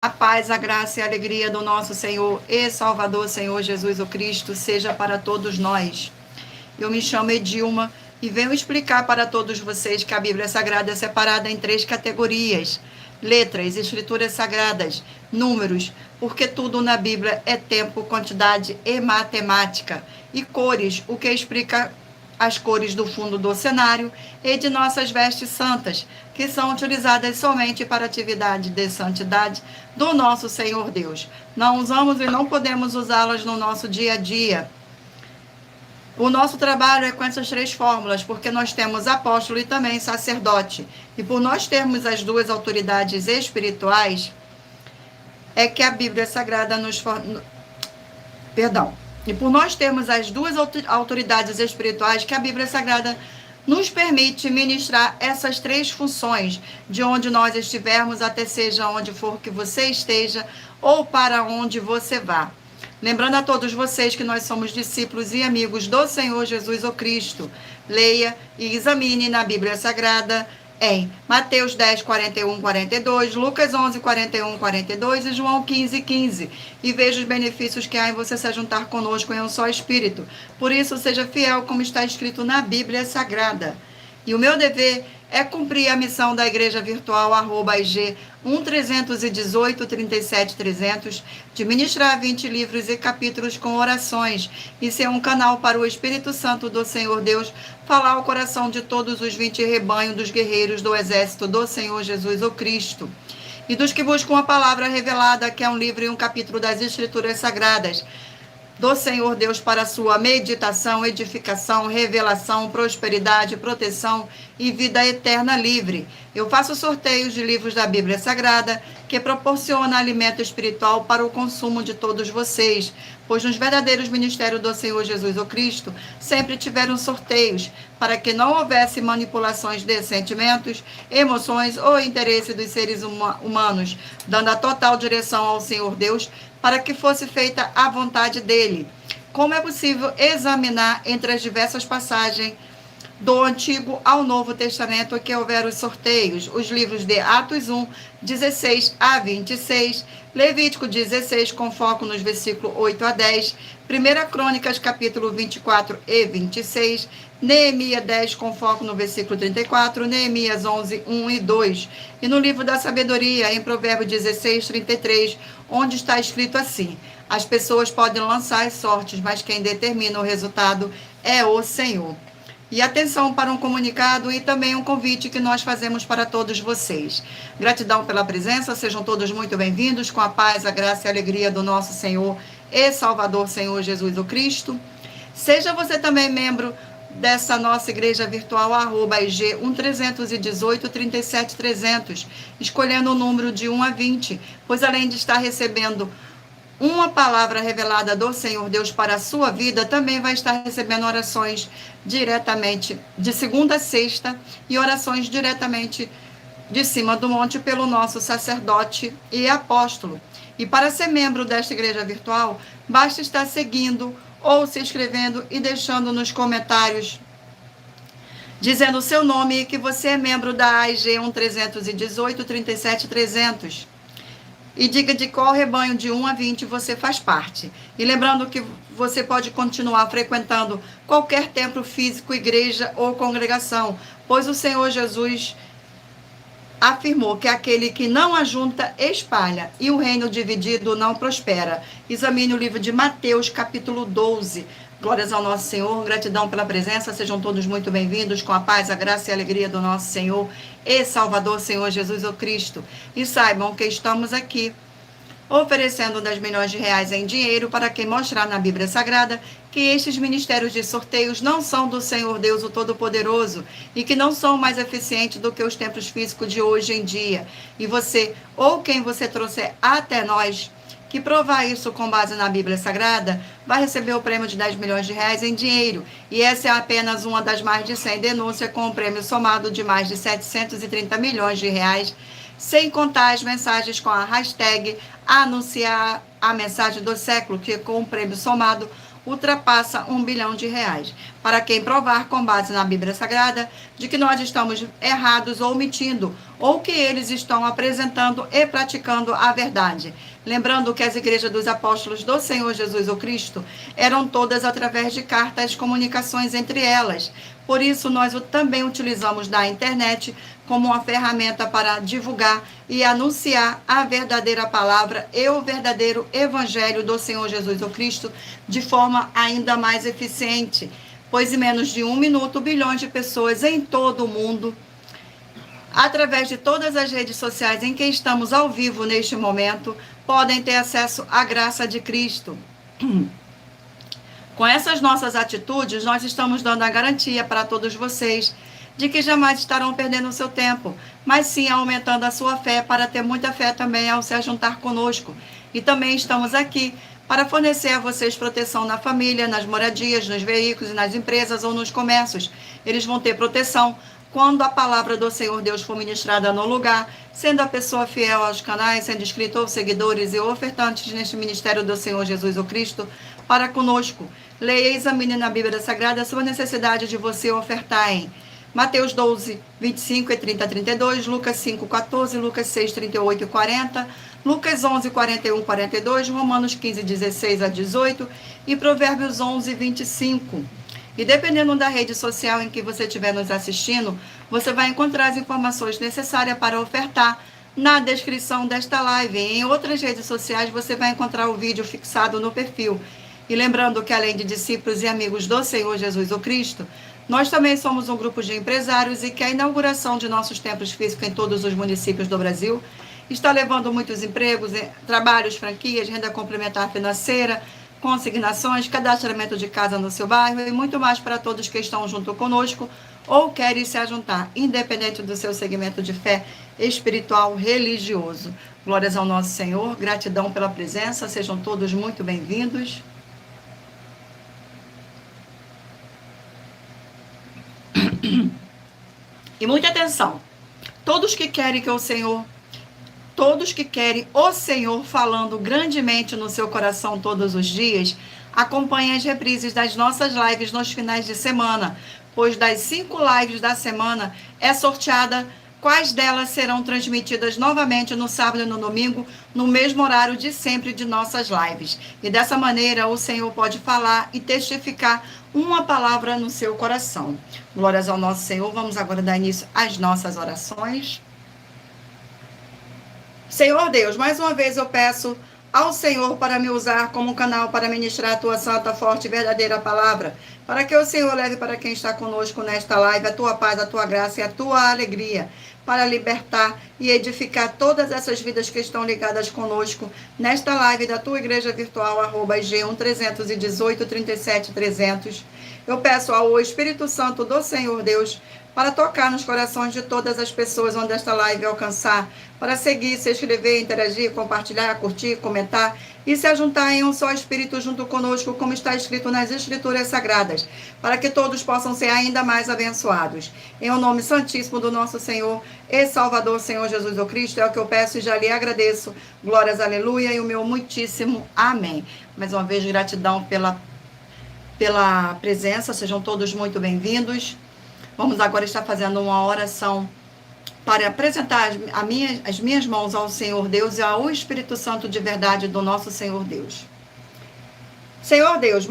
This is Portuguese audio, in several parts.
A paz, a graça e a alegria do nosso Senhor e Salvador, Senhor Jesus o Cristo, seja para todos nós. Eu me chamo Edilma e venho explicar para todos vocês que a Bíblia Sagrada é separada em 3 categorias: letras, escrituras sagradas, números, porque tudo na Bíblia é tempo, quantidade e matemática, e cores, o que explica as cores do fundo do cenário e de nossas vestes santas, que são utilizadas somente para atividade de santidade do nosso Senhor Deus. Não usamos e não podemos usá-las no nosso dia a dia. O nosso trabalho é com essas 3 fórmulas, porque nós temos apóstolo e também sacerdote. E por nós termos as 2 autoridades espirituais, é que a Bíblia Sagrada nos... E por nós termos as 2 autoridades espirituais, que a Bíblia Sagrada nos permite ministrar essas 3 funções, de onde nós estivermos, até seja onde for que você esteja, ou para onde você vá. Lembrando a todos vocês que nós somos discípulos e amigos do Senhor Jesus o Cristo. Leia e examine na Bíblia Sagrada em Mateus 10, 41, 42, Lucas 11, 41, 42 e João 15, 15. E veja os benefícios que há em você se juntar conosco em um só Espírito. Por isso, seja fiel como está escrito na Bíblia Sagrada. E o meu dever é cumprir a missão da Igreja Virtual, @IG 1318 37 300, de ministrar 20 livros e capítulos com orações, e ser um canal para o Espírito Santo do Senhor Deus falar ao coração de todos os 20 rebanhos dos guerreiros do exército do Senhor Jesus o Cristo, e dos que buscam a palavra revelada, que é um livro e um capítulo das Escrituras Sagradas do Senhor Deus, para sua meditação, edificação, revelação, prosperidade, proteção e vida eterna livre. Eu faço sorteios de livros da Bíblia Sagrada, que proporciona alimento espiritual para o consumo de todos vocês, pois nos verdadeiros ministérios do Senhor Jesus o Cristo sempre tiveram sorteios, para que não houvesse manipulações de sentimentos, emoções ou interesse dos seres humanos, dando a total direção ao Senhor Deus, para que fosse feita a vontade dele. Como é possível examinar entre as diversas passagens do Antigo ao Novo Testamento que houver os sorteios? Os livros de Atos 1, 16 a 26, Levítico 16, com foco nos versículos 8 a 10, 1 Crônicas, capítulo 24 e 26, Neemias 10, com foco no versículo 34, Neemias 11, 1 e 2, e no livro da sabedoria, em Provérbios 16, 33, onde está escrito assim: as pessoas podem lançar as sortes, mas quem determina o resultado é o Senhor. E atenção para um comunicado e também um convite que nós fazemos para todos vocês. Gratidão pela presença, sejam todos muito bem-vindos, com a paz, a graça e a alegria do nosso Senhor e Salvador, Senhor Jesus o Cristo. Seja você também membro dessa nossa igreja virtual, @IG 1318 37 300, escolhendo o número de 1 a 20, pois além de estar recebendo uma palavra revelada do Senhor Deus para a sua vida, também vai estar recebendo orações diretamente de segunda a sexta e orações diretamente de cima do monte pelo nosso sacerdote e apóstolo. E para ser membro desta igreja virtual, basta estar seguindo ou se inscrevendo e deixando nos comentários dizendo o seu nome e que você é membro da AIG 1318 37 300. E diga de qual rebanho de 1 a 20 você faz parte. E lembrando que você pode continuar frequentando qualquer templo físico, igreja ou congregação, pois o Senhor Jesus afirmou que aquele que não ajunta, espalha, e o reino dividido não prospera. Examine o livro de Mateus, capítulo 12. Glórias ao nosso Senhor, gratidão pela presença, sejam todos muito bem-vindos, com a paz, a graça e a alegria do nosso Senhor e Salvador, Senhor Jesus o Cristo. E saibam que estamos aqui oferecendo 10 milhões de reais em dinheiro para quem mostrar na Bíblia Sagrada que estes ministérios de sorteios não são do Senhor Deus, o Todo-Poderoso, e que não são mais eficientes do que os templos físicos de hoje em dia. E você, ou quem você trouxer até nós, que provar isso com base na Bíblia Sagrada, vai receber o prêmio de 10 milhões de reais em dinheiro. E essa é apenas uma das mais de 100 denúncias, com um prêmio somado de mais de 730 milhões de reais, sem contar as mensagens com a hashtag anunciar a mensagem do século, que com o prêmio somado ultrapassa 1 bilhão de reais. para quem provar, com base na Bíblia Sagrada, de que nós estamos errados ou mentindo, ou que eles estão apresentando e praticando a verdade. Lembrando que as igrejas dos apóstolos do Senhor Jesus o Cristo eram todas através de cartas, comunicações entre elas. Por isso, nós também utilizamos da internet como uma ferramenta para divulgar e anunciar a verdadeira palavra e o verdadeiro evangelho do Senhor Jesus o Cristo de forma ainda mais eficiente, pois em menos de 1 minuto, bilhões de pessoas em todo o mundo, através de todas as redes sociais em que estamos ao vivo neste momento, podem ter acesso à graça de Cristo. Com essas nossas atitudes, nós estamos dando a garantia para todos vocês de que jamais estarão perdendo o seu tempo, mas sim aumentando a sua fé para ter muita fé também ao se juntar conosco. E também estamos aqui para fornecer a vocês proteção na família, nas moradias, nos veículos, nas empresas ou nos comércios. Eles vão ter proteção quando a palavra do Senhor Deus for ministrada no lugar, sendo a pessoa fiel aos canais, sendo inscrito ou seguidores e ofertantes neste ministério do Senhor Jesus o Cristo, para conosco. Leia e examine na Bíblia Sagrada a sua necessidade de você ofertar em Mateus 12, 25 e 30 a 32, Lucas 5, 14, Lucas 6, 38 e 40, Lucas 11, 41 e 42, Romanos 15, 16 a 18 e Provérbios 11, 25. E dependendo da rede social em que você estiver nos assistindo, você vai encontrar as informações necessárias para ofertar na descrição desta live. Em outras redes sociais você vai encontrar o vídeo fixado no perfil. E lembrando que além de discípulos e amigos do Senhor Jesus o Cristo, nós também somos um grupo de empresários e que a inauguração de nossos templos físicos em todos os municípios do Brasil está levando muitos empregos, trabalhos, franquias, renda complementar financeira, consignações, cadastramento de casa no seu bairro e muito mais para todos que estão junto conosco ou querem se ajuntar, independente do seu segmento de fé espiritual, religioso. Glórias ao nosso Senhor, gratidão pela presença, sejam todos muito bem-vindos. E muita atenção, todos que querem o Senhor falando grandemente no seu coração todos os dias, acompanhem as reprises das nossas lives nos finais de semana, pois das 5 lives da semana é sorteada quais delas serão transmitidas novamente no sábado e no domingo, no mesmo horário de sempre de nossas lives. E dessa maneira o Senhor pode falar e testificar uma palavra no seu coração. Glórias ao nosso Senhor. Vamos agora dar início às nossas orações. Senhor Deus, mais uma vez eu peço ao Senhor para me usar como canal para ministrar a tua santa, forte e verdadeira palavra, para que o Senhor leve para quem está conosco nesta live a tua paz, a tua graça e a tua alegria, para libertar e edificar todas essas vidas que estão ligadas conosco nesta live da tua igreja virtual, @G1 318 37 300. Eu peço ao Espírito Santo do Senhor Deus para tocar nos corações de todas as pessoas onde esta live alcançar, para seguir, se inscrever, interagir, compartilhar, curtir, comentar e se ajuntar em um só Espírito junto conosco, como está escrito nas Escrituras Sagradas, para que todos possam ser ainda mais abençoados. Em o nome santíssimo do nosso Senhor e Salvador, Senhor Jesus o Cristo, é o que eu peço e já lhe agradeço. Glórias, aleluia, e o meu muitíssimo amém. Mais uma vez, gratidão pela presença, sejam todos muito bem-vindos. Vamos agora estar fazendo uma oração para apresentar as minhas mãos ao Senhor Deus e ao Espírito Santo de verdade do nosso Senhor Deus. Senhor Deus,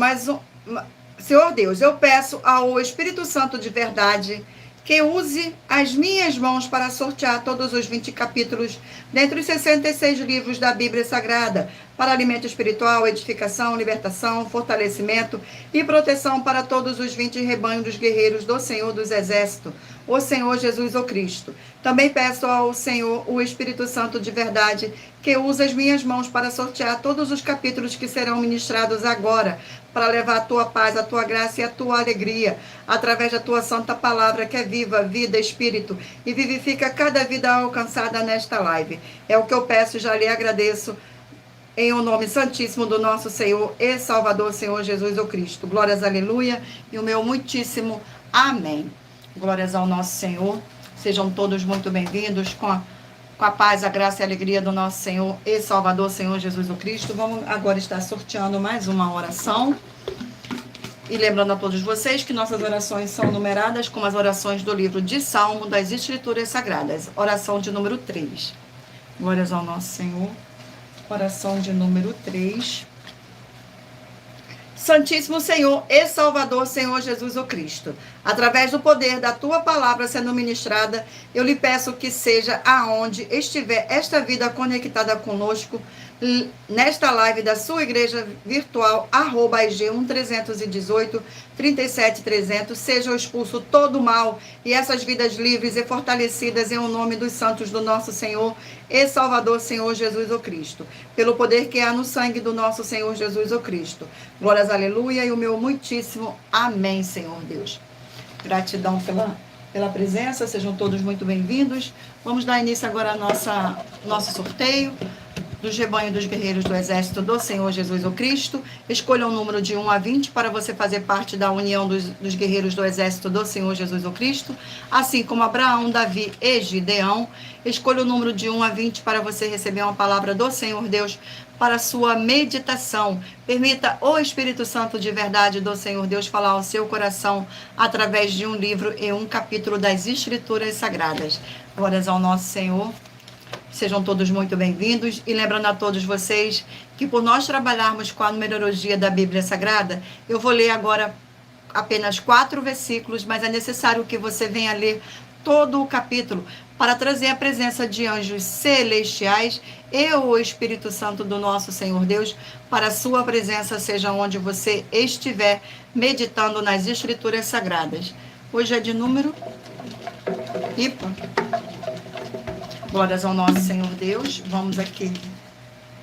eu peço ao Espírito Santo de verdade que use as minhas mãos para sortear todos os 20 capítulos dentre os 66 livros da Bíblia Sagrada, para alimento espiritual, edificação, libertação, fortalecimento e proteção para todos os 20 rebanhos dos guerreiros do Senhor dos Exércitos, o Senhor Jesus o Cristo. Também peço ao Senhor, o Espírito Santo de verdade, que use as minhas mãos para sortear todos os capítulos que serão ministrados agora, para levar a tua paz, a tua graça e a tua alegria, através da tua santa palavra, que é viva, vida, espírito, e vivifica cada vida alcançada nesta live. É o que eu peço e já lhe agradeço, em o nome santíssimo do nosso Senhor e Salvador, Senhor Jesus o Cristo. Glórias, aleluia, e o meu muitíssimo amém. Glórias ao nosso Senhor. Sejam todos muito bem-vindos com a paz, a graça e a alegria do nosso Senhor e Salvador, Senhor Jesus o Cristo. Vamos agora estar sorteando mais uma oração. E lembrando a todos vocês que nossas orações são numeradas como as orações do livro de Salmo das Escrituras Sagradas. Oração de número 3. Glórias ao nosso Senhor. Oração de número 3. Santíssimo Senhor e Salvador, Senhor Jesus o Cristo, através do poder da Tua palavra sendo ministrada, eu lhe peço que seja aonde estiver esta vida conectada conosco, nesta live da sua igreja virtual, @ig1318 37300, seja expulso todo o mal e essas vidas livres e fortalecidas em o nome dos santos do nosso Senhor e Salvador, Senhor Jesus o Cristo, pelo poder que há no sangue do nosso Senhor Jesus o Cristo. Glórias, aleluia, e o meu muitíssimo amém, Senhor Deus. Gratidão pela presença, sejam todos muito bem-vindos. Vamos dar início agora ao nosso sorteio dos rebanhos dos guerreiros do exército do Senhor Jesus o Cristo. Escolha um número de 1 a 20 para você fazer parte da união dos guerreiros do exército do Senhor Jesus o Cristo, assim como Abraão, Davi e Gideão. Escolha o número de 1 a 20 para você receber uma palavra do Senhor Deus para a sua meditação. Permita o Espírito Santo de verdade do Senhor Deus falar ao seu coração através de um livro e um capítulo das Escrituras Sagradas. Glórias ao nosso Senhor. Sejam todos muito bem-vindos e lembrando a todos vocês que por nós trabalharmos com a numerologia da Bíblia Sagrada, eu vou ler agora apenas 4 versículos, mas é necessário que você venha ler todo o capítulo para trazer a presença de anjos celestiais e o Espírito Santo do nosso Senhor Deus para a sua presença, seja onde você estiver meditando nas Escrituras Sagradas. Hoje é de número... Ipa. Glórias ao nosso Senhor Deus. Vamos aqui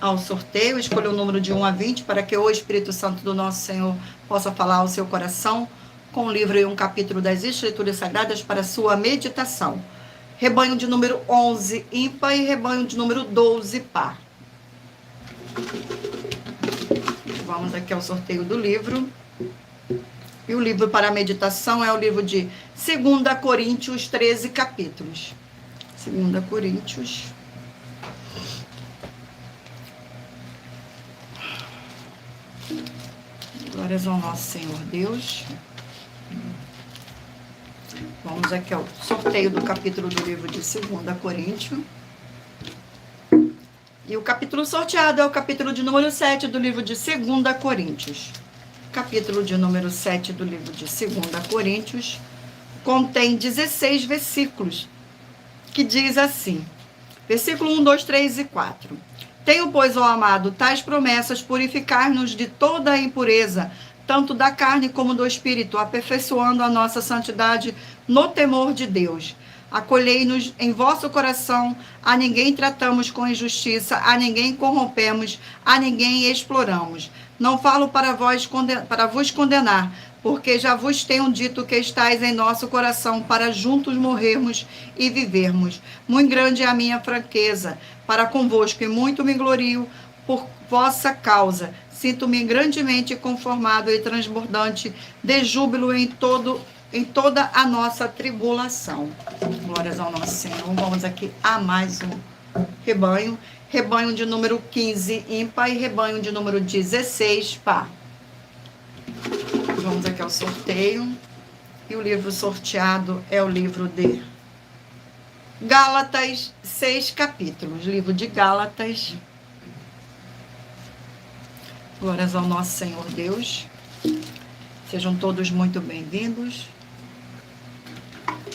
ao sorteio. Escolha o número de 1 a 20 para que o Espírito Santo do nosso Senhor possa falar ao seu coração com um livro e um capítulo das Escrituras Sagradas para sua meditação. Rebanho de número 11, ímpar, e rebanho de número 12, par. Vamos aqui ao sorteio do livro. E o livro para a meditação é o livro de 2 Coríntios, 13 capítulos. 2 Coríntios. Glórias ao nosso Senhor Deus. Vamos aqui ao sorteio do capítulo do livro de 2 Coríntios. E o capítulo sorteado é o capítulo de número 7 do livro de 2 Coríntios. Capítulo de número 7 do livro de 2 Coríntios contém 16 versículos, que diz assim, versículo 1, 2, 3 e 4. Tenho, pois, ó amado, tais promessas, purificar-nos de toda a impureza, tanto da carne como do espírito, aperfeiçoando a nossa santidade no temor de Deus. Acolhei-nos em vosso coração, a ninguém tratamos com injustiça, a ninguém corrompemos, a ninguém exploramos. Não falo para vos condenar, porque já vos tenho dito que estáis em nosso coração para juntos morrermos e vivermos. Muito grande é a minha franqueza para convosco e muito me glorio por vossa causa. Sinto-me grandemente conformado e transbordante de júbilo em toda a nossa tribulação. Glórias ao nosso Senhor. Vamos aqui a mais um rebanho. Rebanho de número 15, ímpar, e rebanho de número 16, par. Vamos aqui ao sorteio. E o livro sorteado é o livro de Gálatas, 6 capítulos. Livro de Gálatas. Glórias ao nosso Senhor Deus. Sejam todos muito bem-vindos.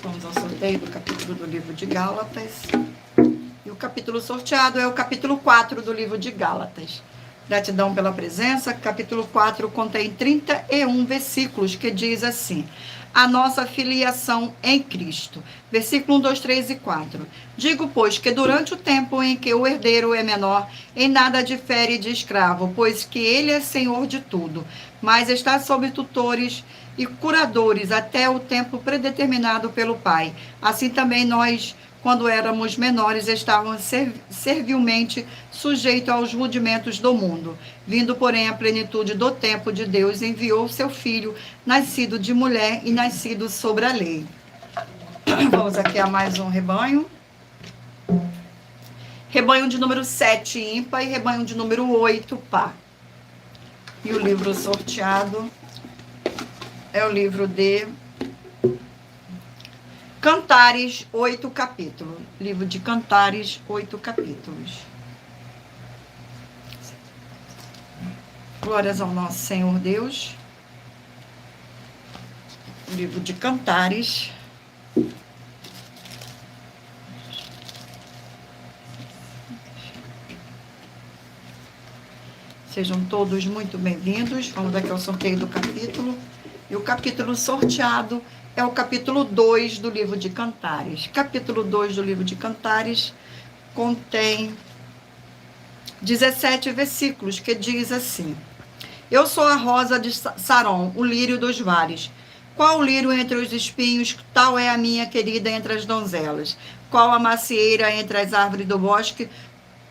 Vamos ao sorteio do capítulo do livro de Gálatas. E o capítulo sorteado é o capítulo 4 do livro de Gálatas. Gratidão pela presença. Capítulo 4 contém 31 versículos, que diz assim: a nossa filiação em Cristo. Versículo 1, 2, 3 e 4. Digo, pois, que durante o tempo em que o herdeiro é menor, em nada difere de escravo, pois que ele é senhor de tudo, mas está sob tutores e curadores até o tempo predeterminado pelo Pai. Assim também nós, quando éramos menores, estávamos servilmente sujeitos aos rudimentos do mundo. Vindo, porém, a plenitude do tempo de Deus, enviou seu Filho, nascido de mulher e nascido sobre a lei. Vamos aqui a mais um rebanho. Rebanho de número 7, ímpar, e rebanho de número 8, par. E o livro sorteado é o livro de Cantares, 8 capítulos. Livro de Cantares, 8 capítulos. Glórias ao nosso Senhor Deus. Livro de Cantares. Sejam todos muito bem-vindos. Vamos aqui ao sorteio do capítulo. E o capítulo sorteado é o capítulo 2 do livro de Cantares. Capítulo 2 do livro de Cantares contém 17 versículos, que diz assim: Eu sou a rosa de Saron, o lírio dos vales. Qual o lírio entre os espinhos, tal é a minha querida entre as donzelas. Qual a macieira entre as árvores do bosque,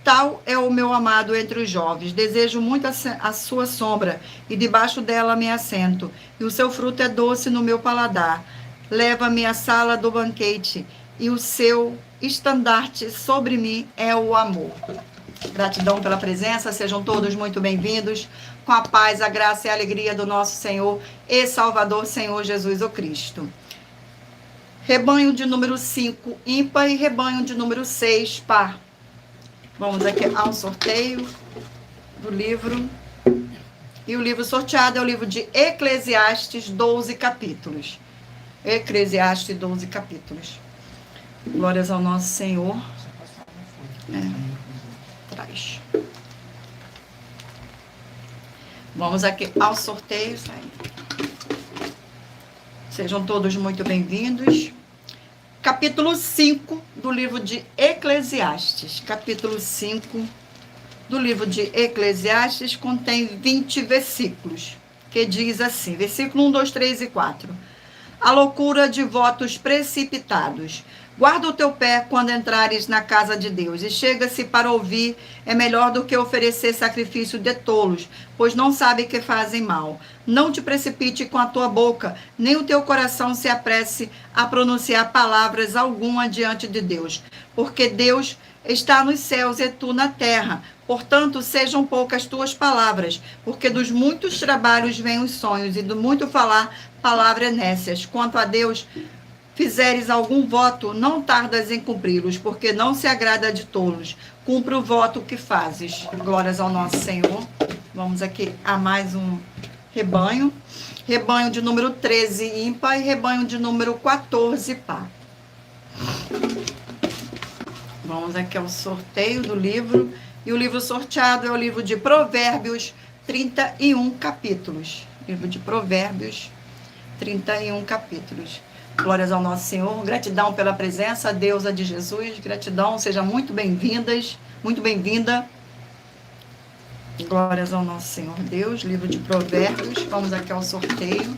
tal é o meu amado entre os jovens. Desejo muito a sua sombra, e debaixo dela me assento. E o seu fruto é doce no meu paladar. Leva-me à sala do banquete, e o seu estandarte sobre mim é o amor. Gratidão pela presença, sejam todos muito bem-vindos, com a paz, a graça e a alegria do nosso Senhor e Salvador, Senhor Jesus o Cristo. Rebanho de número 5, ímpar, e rebanho de número 6, par. Vamos aqui ao sorteio do livro. E o livro sorteado é o livro de Eclesiastes, 12 capítulos. Eclesiastes, 12 capítulos. Glórias ao nosso Senhor. Traz. Vamos aqui ao sorteio. Sejam todos muito bem-vindos. Capítulo 5 do livro de Eclesiastes. Capítulo 5 do livro de Eclesiastes contém 20 versículos, que diz assim, versículo 1, 2, 3 e 4. A loucura de votos precipitados. Guarda o teu pé quando entrares na casa de Deus, e chega-se para ouvir, é melhor do que oferecer sacrifício de tolos, pois não sabe que fazem mal. Não te precipite com a tua boca, nem o teu coração se apresse a pronunciar palavras alguma diante de Deus, porque Deus está nos céus e tu na terra. Portanto, sejam poucas tuas palavras, porque dos muitos trabalhos vêm os sonhos, e do muito falar, palavras nécias. Quanto a Deus, fizeres algum voto, não tardas em cumpri-los, porque não se agrada de tolos. Cumpre o voto que fazes. Glórias ao nosso Senhor. Vamos aqui a mais um rebanho. Rebanho de número 13, ímpar, e rebanho de número 14, par. Vamos aqui ao sorteio do livro. E o livro sorteado é o livro de Provérbios, 31 capítulos. Livro de Provérbios, 31 capítulos. Glórias ao nosso Senhor. Gratidão pela presença, deusa de Jesus. Gratidão, seja muito bem-vindas, muito bem-vinda. Glórias ao nosso Senhor Deus. Livro de Provérbios. Vamos aqui ao sorteio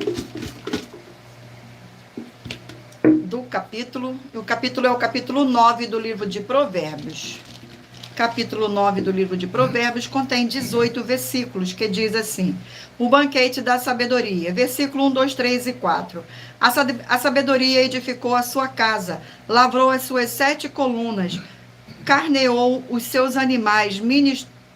do capítulo. O capítulo é o capítulo 9 do livro de Provérbios. Capítulo 9 do livro de Provérbios contém 18 versículos, que diz assim: o banquete da sabedoria, versículo 1, 2, 3 e 4. A sabedoria edificou a sua casa, lavrou as suas 7 colunas, carneou os seus animais,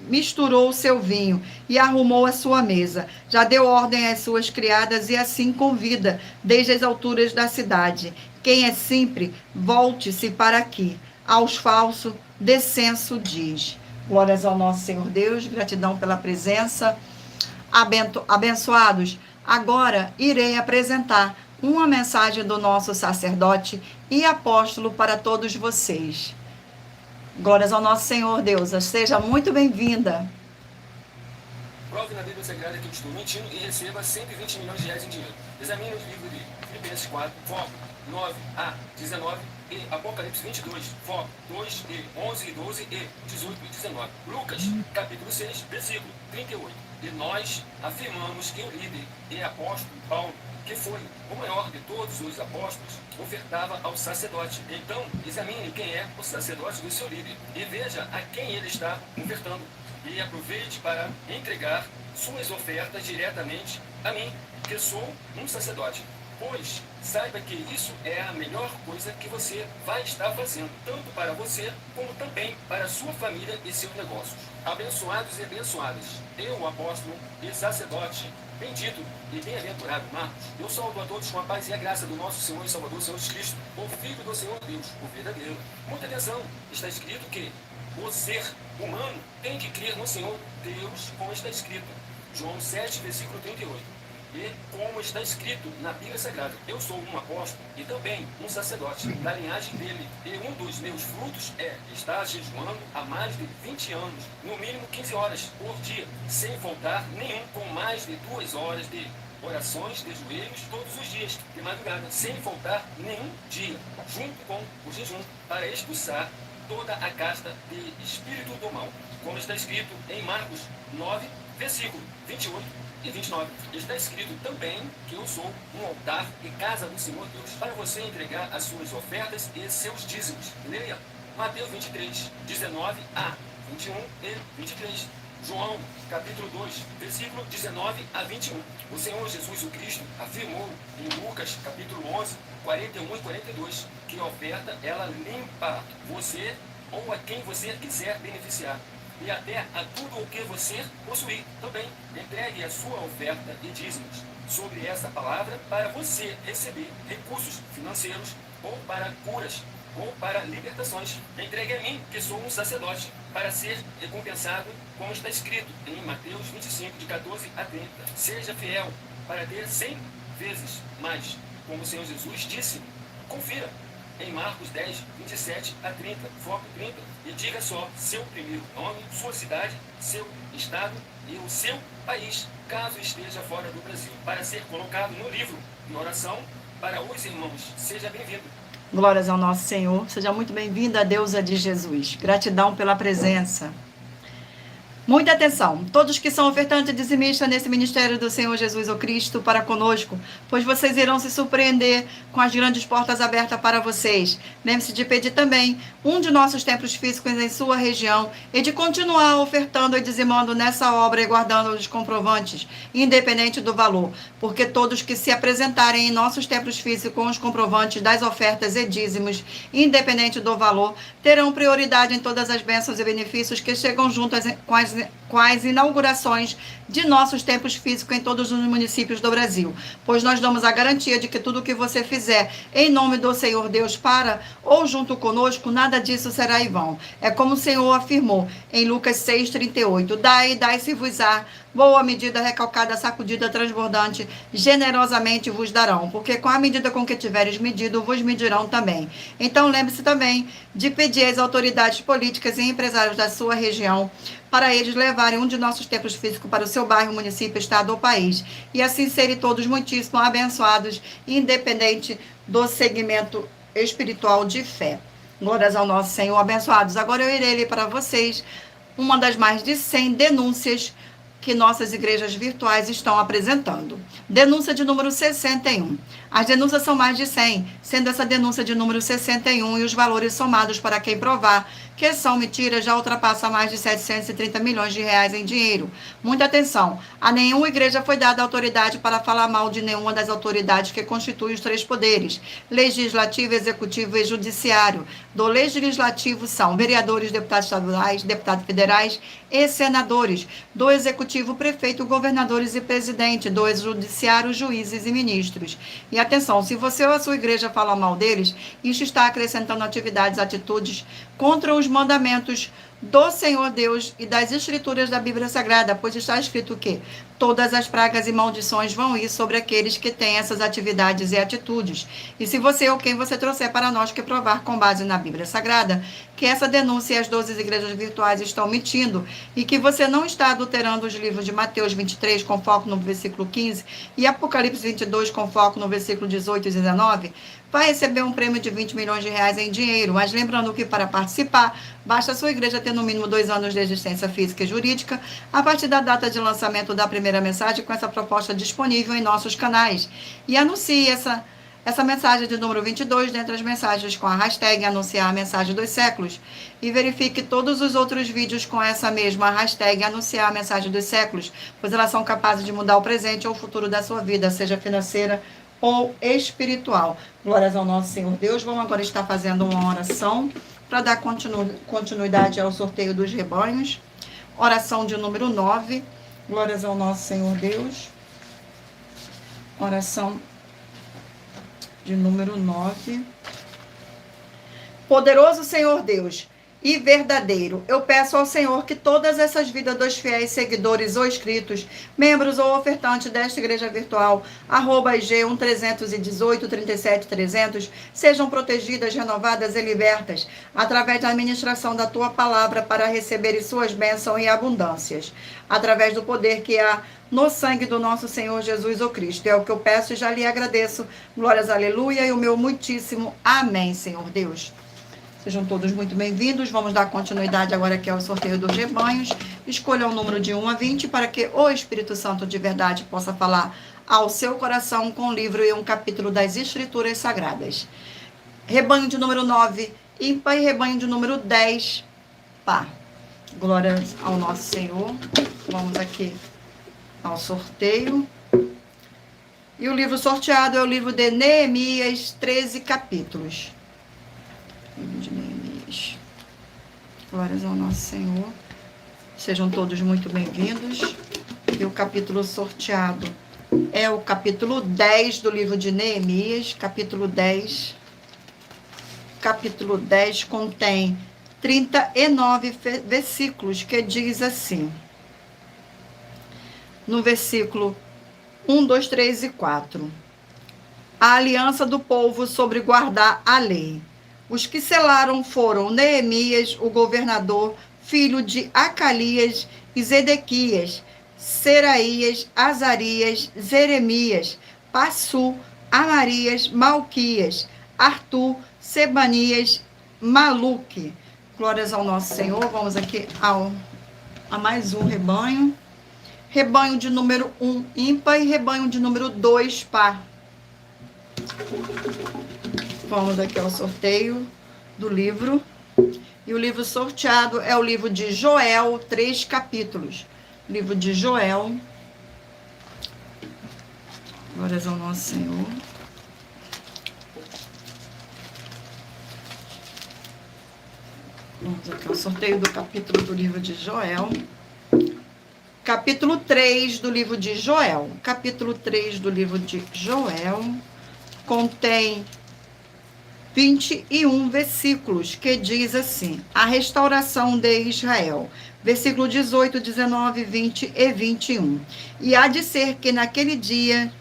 misturou o seu vinho e arrumou a sua mesa. Já deu ordem às suas criadas e assim convida, desde as alturas da cidade. Quem é simples, volte-se para aqui. Aos falsos, descenso diz. Glórias ao nosso Senhor Deus, gratidão pela presença. Abençoados, agora irei apresentar uma mensagem do nosso sacerdote e apóstolo para todos vocês. Glórias ao nosso Senhor Deus, seja muito bem-vinda. Prove na Bíblia Sagrada que eu estou mentindo e receba 120 milhões de reais em dinheiro. Examine o livro de Filipenses 4, foco 9 a 19 e Apocalipse 22, foco 2 e 11 e 12 e 18 e 19. Lucas, capítulo 6, versículo 38. E nós afirmamos que o líder e apóstolo Paulo, que foi o maior de todos os apóstolos, ofertava ao sacerdote. Então, examine quem é o sacerdote do seu líder e veja a quem ele está ofertando. E aproveite para entregar suas ofertas diretamente a mim, que sou um sacerdote. Pois saiba que isso é a melhor coisa que você vai estar fazendo, tanto para você, como também para a sua família e seus negócios. Abençoados e abençoadas, eu, apóstolo e sacerdote Bendito e bem-aventurado Marcos, eu saúdo a todos com a paz e a graça do nosso Senhor e Salvador, Senhor Jesus Cristo, o Filho do Senhor Deus, o verdadeiro. Muita atenção, está escrito que o ser humano tem que crer no Senhor Deus, como está escrito. João 7, versículo 38. E como está escrito na Bíblia Sagrada, eu sou um apóstolo e também um sacerdote da linhagem dele. E um dos meus frutos é estar jejuando há mais de 20 anos, no mínimo 15 horas por dia, sem faltar nenhum, com mais de 2 horas de orações de joelhos todos os dias, de madrugada, sem faltar nenhum dia, junto com o jejum, para expulsar toda a casta de espírito do mal, como está escrito em Marcos 9, versículo 28 e 29. Está escrito também que eu sou um altar e casa do Senhor Deus, para você entregar as suas ofertas e seus dízimos. Leia Mateus 23, 19 a 21 e 23. João, capítulo 2, versículo 19 a 21. O Senhor Jesus o Cristo afirmou em Lucas, capítulo 11, 41 e 42, que a oferta, ela limpa você ou a quem você quiser beneficiar, e até a tudo o que você possuir também. Entregue a sua oferta e dízimos sobre essa palavra para você receber recursos financeiros, ou para curas, ou para libertações. Entregue a mim, que sou um sacerdote, para ser recompensado, como está escrito em Mateus 25, de 14 a 30. Seja fiel para ter 100 vezes mais, como o Senhor Jesus disse. Confira em Marcos 10, 27 a 30, foco 30, e diga só seu primeiro nome, sua cidade, seu estado e o seu país, caso esteja fora do Brasil, para ser colocado no livro de oração para os irmãos. Seja bem-vindo. Glórias ao nosso Senhor. Seja muito bem-vinda, a deusa de Jesus. Gratidão pela presença. Muita atenção, todos que são ofertantes e dizimistas nesse ministério do Senhor Jesus o Cristo para conosco, pois vocês irão se surpreender com as grandes portas abertas para vocês. Lembre-se de pedir também um de nossos templos físicos em sua região e de continuar ofertando e dizimando nessa obra e guardando os comprovantes, independente do valor, porque todos que se apresentarem em nossos templos físicos com os comprovantes das ofertas e dízimos, independente do valor, terão prioridade em todas as bênçãos e benefícios que chegam juntas com as inaugurações de nossos templos físicos em todos os municípios do Brasil, pois nós damos a garantia de que tudo o que você fizer em nome do Senhor Deus para ou junto conosco, nada disso será em vão. É como o Senhor afirmou em Lucas 6,38, dai-se-vos-á, boa medida, recalcada, sacudida, transbordante, generosamente vos darão, porque com a medida com que tiveres medido, vos medirão também. Então lembre-se também de pedir às autoridades políticas e empresários da sua região para eles levarem um de nossos templos físicos para o seu bairro, município, estado ou país, e assim serem todos muitíssimo abençoados, independente do segmento espiritual de fé. Glórias ao nosso Senhor, abençoados. Agora eu irei ler para vocês uma das mais de 100 denúncias que nossas igrejas virtuais estão apresentando. Denúncia de número 61. As denúncias são mais de 100, sendo essa denúncia de número 61 e os valores somados para quem provar que são mentiras já ultrapassa mais de 730 milhões de reais em dinheiro. Muita atenção, a nenhuma igreja foi dada autoridade para falar mal de nenhuma das autoridades que constituem os três poderes, legislativo, executivo e judiciário. Do legislativo são vereadores, deputados estaduais, deputados federais e senadores. Do executivo, prefeito, governadores e presidente. Do judiciário, juízes e ministros. E atenção, se você ou a sua igreja fala mal deles, isso está acrescentando atividades, atitudes contra os mandamentos do Senhor Deus e das escrituras da Bíblia Sagrada, pois está escrito que todas as pragas e maldições vão ir sobre aqueles que têm essas atividades e atitudes. E se você ou quem você trouxer para nós que provar com base na Bíblia Sagrada que essa denúncia e as 12 igrejas virtuais estão mentindo e que você não está adulterando os livros de Mateus 23 com foco no versículo 15 e Apocalipse 22 com foco no versículo 18 e 19, vai receber um prêmio de 20 milhões de reais em dinheiro. Mas lembrando que para participar, basta a sua igreja ter no mínimo 2 anos de existência física e jurídica a partir da data de lançamento da primeira mensagem com essa proposta disponível em nossos canais. E anuncie essa mensagem de número 22 dentre as mensagens com a hashtag anunciar a mensagem dos séculos. E verifique todos os outros vídeos com essa mesma hashtag anunciar a mensagem dos séculos, pois elas são capazes de mudar o presente ou o futuro da sua vida, seja financeira ou espiritual. Glórias ao nosso Senhor Deus. Vamos agora estar fazendo uma oração para dar continuidade ao sorteio dos rebanhos. Oração de número 9. Glórias ao nosso Senhor Deus. Oração de número 9. Poderoso Senhor Deus e verdadeiro, eu peço ao Senhor que todas essas vidas dos fiéis seguidores ou inscritos, membros ou ofertantes desta igreja virtual, @IG 1318 37 300, sejam protegidas, renovadas e libertas através da administração da tua palavra para receberem suas bênçãos e abundâncias, através do poder que há no sangue do nosso Senhor Jesus o Cristo. É o que eu peço e já lhe agradeço. Glórias, aleluia, e o meu muitíssimo amém, Senhor Deus. Sejam todos muito bem-vindos. Vamos dar continuidade agora aqui ao sorteio dos rebanhos. Escolha o número de 1 a 20 para que o Espírito Santo de verdade possa falar ao seu coração com um livro e um capítulo das Escrituras Sagradas. Rebanho de número 9, ímpar, e rebanho de número 10, par. Glória ao nosso Senhor. Vamos aqui ao sorteio. E o livro sorteado é o livro de Neemias, 13 capítulos. Livro de Neemias. Glórias ao nosso Senhor. Sejam todos muito bem-vindos. E o capítulo sorteado é o capítulo 10 do livro de Neemias. Capítulo 10. Capítulo 10 contém 39 versículos, que diz assim. No versículo 1, 2, 3 e 4. A aliança do povo sobre guardar a lei. Os que selaram foram Neemias, o governador, filho de Acalias, e Zedequias, Seraías, Azarias, Jeremias, Passu, Amarias, Malquias, Artur, Sebanias, Maluque. Glórias ao nosso Senhor. Vamos aqui a mais um rebanho. Rebanho de número 1, ímpar, e rebanho de número 2, par. Vamos aqui ao sorteio do livro. E o livro sorteado é o livro de Joel, 3 capítulos. Livro de Joel. Glórias ao nosso Senhor. Vamos aqui ao sorteio do capítulo do livro de Joel. Capítulo 3 do livro de Joel. Capítulo 3 do livro de Joel contém 21 versículos, que diz assim: a restauração de Israel. Versículo 18, 19, 20 e 21. E há de ser que naquele dia,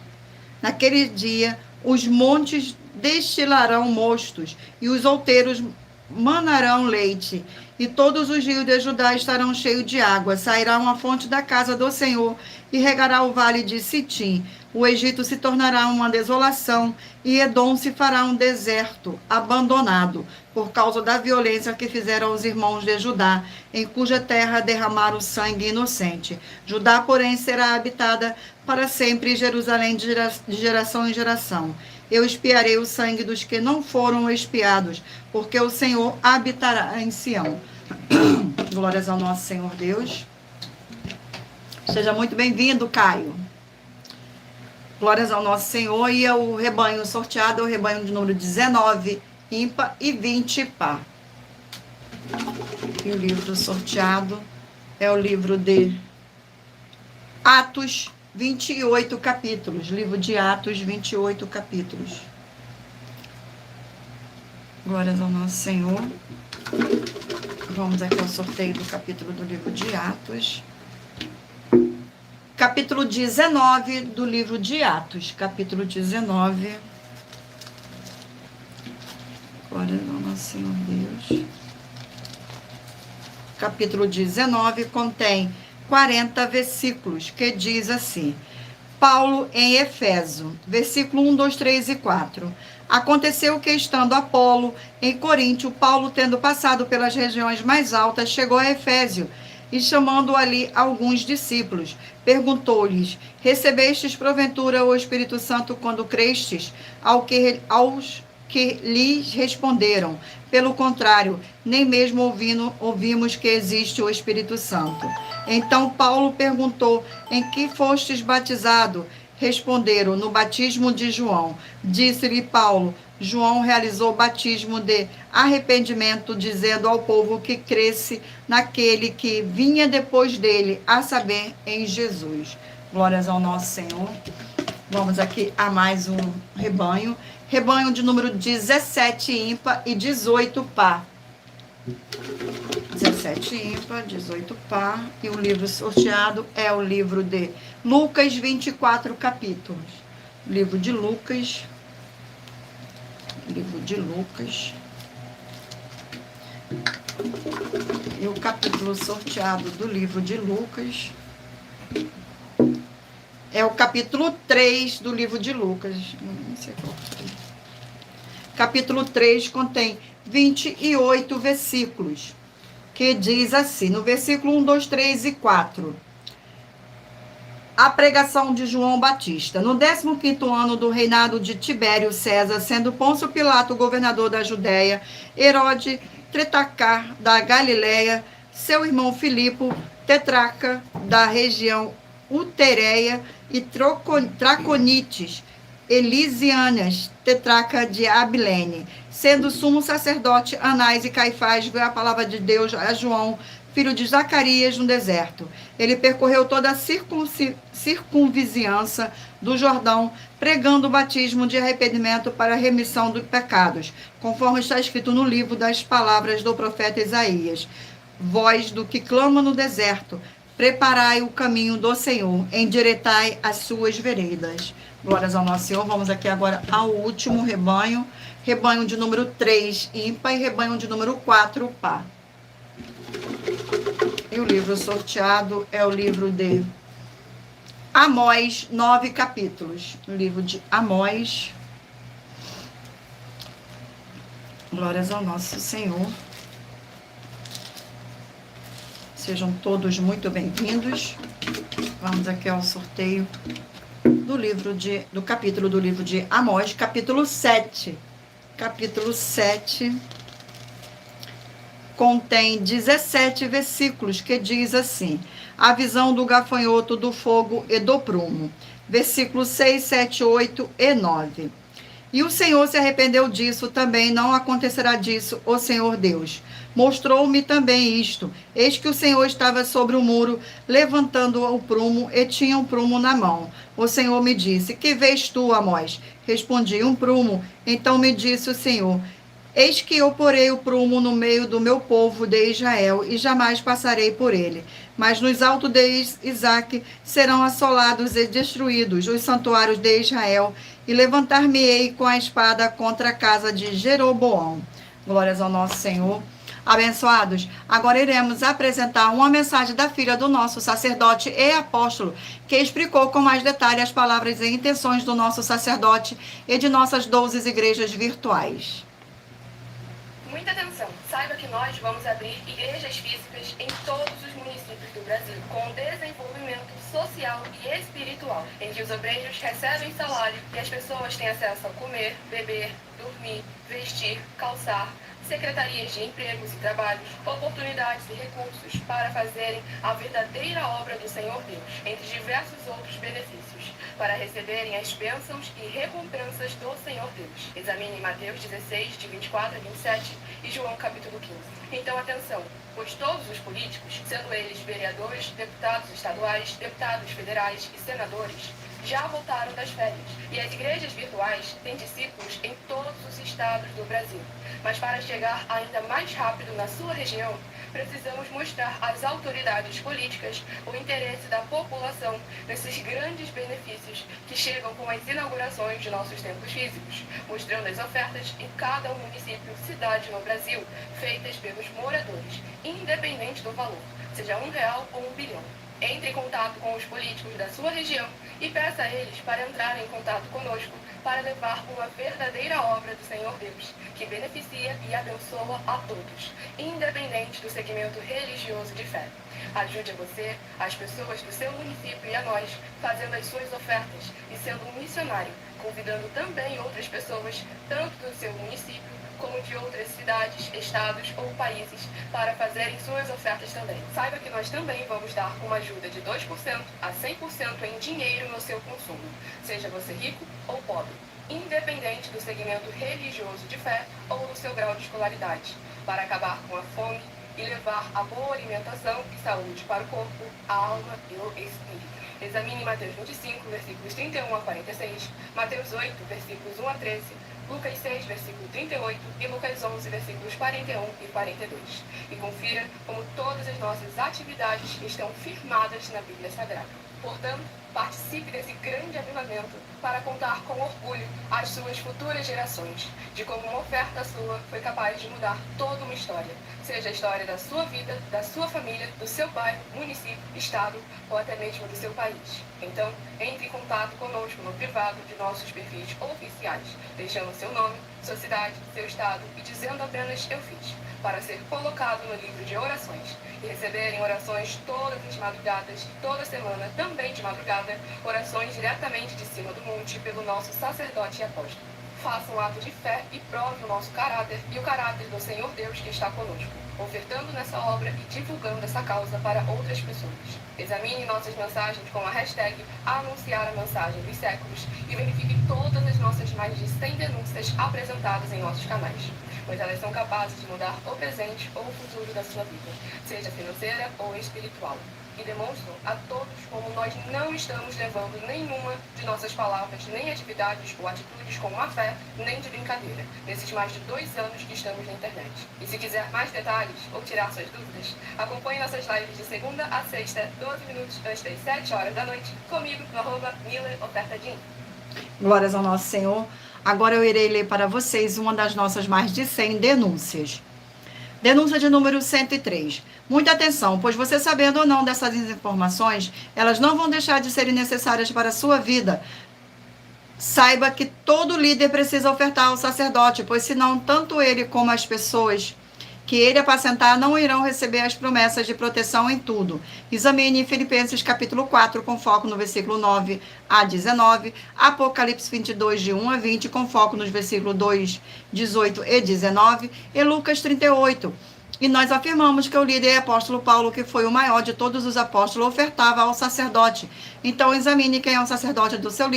os montes destilarão mostos, e os outeiros manarão leite, e todos os rios de Judá estarão cheios de água. Sairá uma fonte da casa do Senhor, e regará o vale de Sitim. O Egito se tornará uma desolação, e Edom se fará um deserto abandonado, por causa da violência que fizeram os irmãos de Judá, em cuja terra derramaram sangue inocente. Judá, porém, será habitada para sempre, e Jerusalém de geração em geração. Eu expiarei o sangue dos que não foram expiados, porque o Senhor habitará em Sião. Glórias ao nosso Senhor Deus. Seja muito bem-vindo, Caio. Glórias ao nosso Senhor. E o rebanho sorteado é o rebanho de número 19, ímpar, e 20, par. E o livro sorteado é o livro de Atos, 28 capítulos. Livro de Atos, 28 capítulos. Glórias ao nosso Senhor. Vamos aqui ao sorteio do capítulo do livro de Atos. Capítulo 19 do livro de Atos. Capítulo 19. Glórias ao nosso Senhor Deus. Capítulo 19 contém 40 versículos, que diz assim: Paulo em Efeso, versículo 1, 2, 3 e 4. Aconteceu que, estando Apolo em Coríntio, Paulo, tendo passado pelas regiões mais altas, chegou a Efésio, e chamando ali alguns discípulos, perguntou-lhes: recebestes porventura o Espírito Santo quando crestes? Aos que lhes responderam: pelo contrário, nem mesmo ouvimos que existe o Espírito Santo. Então Paulo perguntou: em que fostes batizado? Responderam: no batismo de João. Disse-lhe Paulo: João realizou o batismo de arrependimento, dizendo ao povo que cresce naquele que vinha depois dele, a saber, em Jesus. Glórias ao nosso Senhor. Vamos aqui a mais um rebanho. Rebanho de número 17 ímpar e 18 par. 17 ímpar, 18 par. E o livro sorteado é o livro de Lucas, 24 capítulos. Livro de Lucas. Livro de Lucas. E o capítulo sorteado do livro de Lucas é o capítulo 3 do livro de Lucas. Não sei qual foi. Capítulo 3 contém 28 versículos, que diz assim, no versículo 1, 2, 3 e 4. A pregação de João Batista. No 15º ano do reinado de Tibério César, sendo Pôncio Pilato governador da Judéia, Herode Tretacar da Galileia, seu irmão Filipe, tetrarca da região Utereia e Traconites, Elisianas, tetrarca de Abilene, sendo sumo sacerdote Anás e Caifás, veio a palavra de Deus a João, filho de Zacarias, no deserto. Ele percorreu toda a circunvizinhança do Jordão, pregando o batismo de arrependimento para a remissão dos pecados, conforme está escrito no livro das palavras do profeta Isaías. Voz do que clama no deserto, preparai o caminho do Senhor, endireitai as suas veredas. Glórias ao nosso Senhor. Vamos aqui agora ao último rebanho. Rebanho de número 3, ímpar, e rebanho de número 4, par. E o livro sorteado é o livro de Amós, 9 capítulos. O livro de Amós. Glórias ao nosso Senhor. Sejam todos muito bem-vindos. Vamos aqui ao sorteio do capítulo do livro de Amós, capítulo 7. Capítulo 7 contém 17 versículos, que diz assim: a visão do gafanhoto, do fogo e do prumo. Versículos 6, 7, 8 e 9. E o Senhor se arrependeu disso, também não acontecerá disso, o Senhor Deus. Mostrou-me também isto: eis que o Senhor estava sobre o muro, levantando o prumo, e tinha um prumo na mão. O Senhor me disse: que vês tu, Amós? Respondi: um prumo. Então me disse o Senhor: eis que eu porei o prumo no meio do meu povo de Israel, e jamais passarei por ele. Mas nos altos de Isaque serão assolados e destruídos os santuários de Israel, e levantar-me-ei com a espada contra a casa de Jeroboão. Glórias ao nosso Senhor. Abençoados, agora iremos apresentar uma mensagem da filha do nosso sacerdote e apóstolo, que explicou com mais detalhe as palavras e intenções do nosso sacerdote e de nossas 12 igrejas virtuais. Muita atenção! Saiba que nós vamos abrir igrejas físicas em todos os municípios do Brasil, com desenvolvimento social e espiritual, em que os obreiros recebem salário e as pessoas têm acesso a comer, beber, dormir, vestir, calçar, secretarias de empregos e trabalhos, oportunidades e recursos para fazerem a verdadeira obra do Senhor Deus, entre diversos outros benefícios, para receberem as bênçãos e recompensas do Senhor Deus. Examine Mateus 16, de 24 a 27 e João capítulo 15. Então atenção, pois todos os políticos, sendo eles vereadores, deputados estaduais, deputados federais e senadores, já voltaram das férias, e as igrejas virtuais têm discípulos em todos os estados do Brasil. Mas para chegar ainda mais rápido na sua região, precisamos mostrar às autoridades políticas o interesse da população nesses grandes benefícios que chegam com as inaugurações de nossos templos físicos, mostrando as ofertas em cada município, cidade no Brasil, feitas pelos moradores, independente do valor, seja R$1 ou 1 bilhão. Entre em contato com os políticos da sua região e peça a eles para entrarem em contato conosco para levar uma verdadeira obra do Senhor Deus, que beneficia e abençoa a todos, independente do segmento religioso de fé. Ajude a você, as pessoas do seu município e a nós, fazendo as suas ofertas e sendo um missionário, convidando também outras pessoas, tanto do seu município como de outras cidades, estados ou países, para fazerem suas ofertas também. Saiba que nós também vamos dar uma ajuda de 2% a 100% em dinheiro no seu consumo, seja você rico ou pobre, independente do segmento religioso de fé ou do seu grau de escolaridade, para acabar com a fome e levar a boa alimentação e saúde para o corpo, a alma e o espírito. Examine Mateus 25, versículos 31 a 46, Mateus 8, versículos 1 a 13, Lucas 6, versículo 38 e Lucas 11, versículos 41 e 42. E confira como todas as nossas atividades estão firmadas na Bíblia Sagrada. Portanto, participe desse grande avivamento para contar com orgulho às suas futuras gerações de como uma oferta sua foi capaz de mudar toda uma história, seja a história da sua vida, da sua família, do seu bairro, município, estado ou até mesmo do seu país. Então, entre em contato conosco no privado de nossos perfis oficiais, deixando seu nome, sua cidade, seu estado e dizendo apenas "eu fiz", para ser colocado no livro de orações e receberem orações todas as madrugadas, toda semana, também de madrugada, orações diretamente de cima do monte pelo nosso sacerdote e apóstolo. Faça um ato de fé e prove o nosso caráter e o caráter do Senhor Deus que está conosco, ofertando nessa obra e divulgando essa causa para outras pessoas. Examine nossas mensagens com a hashtag Anunciar a Mensagem dos Séculos e verifique todas as nossas mais de 100 denúncias apresentadas em nossos canais, pois elas são capazes de mudar o presente ou o futuro da sua vida, seja financeira ou espiritual, e demonstram a todos como nós não estamos levando nenhuma de nossas palavras, nem atividades ou atitudes com má fé, nem de brincadeira, nesses mais de 2 anos que estamos na internet. E se quiser mais detalhes ou tirar suas dúvidas, acompanhe nossas lives de segunda a sexta, 12 minutos antes das 7 horas da noite, comigo no @MillerOfertaDin. Glórias ao nosso Senhor. Agora eu irei ler para vocês uma das nossas mais de 100 denúncias. Denúncia de número 103. Muita atenção, pois você sabendo ou não dessas informações, elas não vão deixar de serem necessárias para a sua vida. Saiba que todo líder precisa ofertar ao sacerdote, pois senão tanto ele como as pessoas que ele apacentar não irão receber as promessas de proteção em tudo. Examine Filipenses capítulo 4, com foco no versículo 9 a 19, Apocalipse 22, de 1 a 20, com foco nos versículos 2, 18 e 19, e Lucas 38. E nós afirmamos que o líder apóstolo Paulo, que foi o maior de todos os apóstolos, ofertava ao sacerdote. Então examine quem é o sacerdote do seu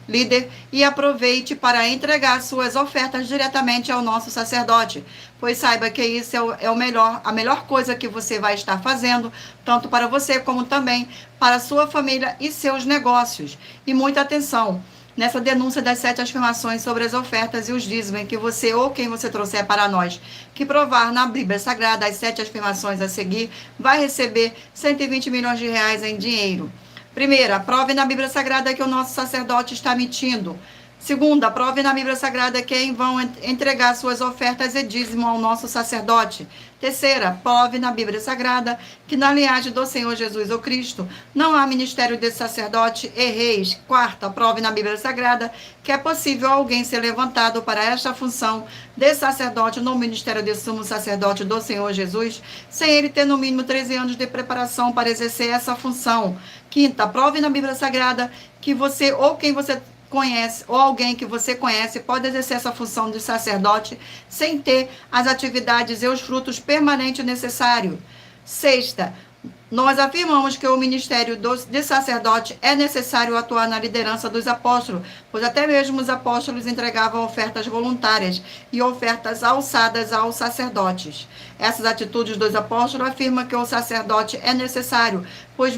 líder e aproveite para entregar suas ofertas diretamente ao nosso sacerdote. Pois saiba que isso é a melhor coisa que você vai estar fazendo, tanto para você como também para a sua família e seus negócios. E muita atenção nessa denúncia das 7 afirmações sobre as ofertas e os dízimos, que você ou quem você trouxer para nós, que provar na Bíblia Sagrada as 7 afirmações a seguir, vai receber 120 milhões de reais em dinheiro. Primeira, prove na Bíblia Sagrada que o nosso sacerdote está mentindo. Segunda, prove na Bíblia Sagrada quem vão entregar suas ofertas e dízimo ao nosso sacerdote. Terceira, prove na Bíblia Sagrada que na linhagem do Senhor Jesus ou Cristo não há ministério de sacerdote e reis. Quarta, prove na Bíblia Sagrada que é possível alguém ser levantado para esta função de sacerdote no ministério de sumo sacerdote do Senhor Jesus, sem ele ter no mínimo 13 anos de preparação para exercer essa função. Quinta, prove na Bíblia Sagrada que você ou quem você conhece, ou alguém que você conhece, pode exercer essa função de sacerdote sem ter as atividades e os frutos permanentes necessários. Sexta, nós afirmamos que o ministério de sacerdote é necessário atuar na liderança dos apóstolos, pois até mesmo os apóstolos entregavam ofertas voluntárias e ofertas alçadas aos sacerdotes. Essas atitudes dos apóstolos afirmam que o sacerdote é necessário, pois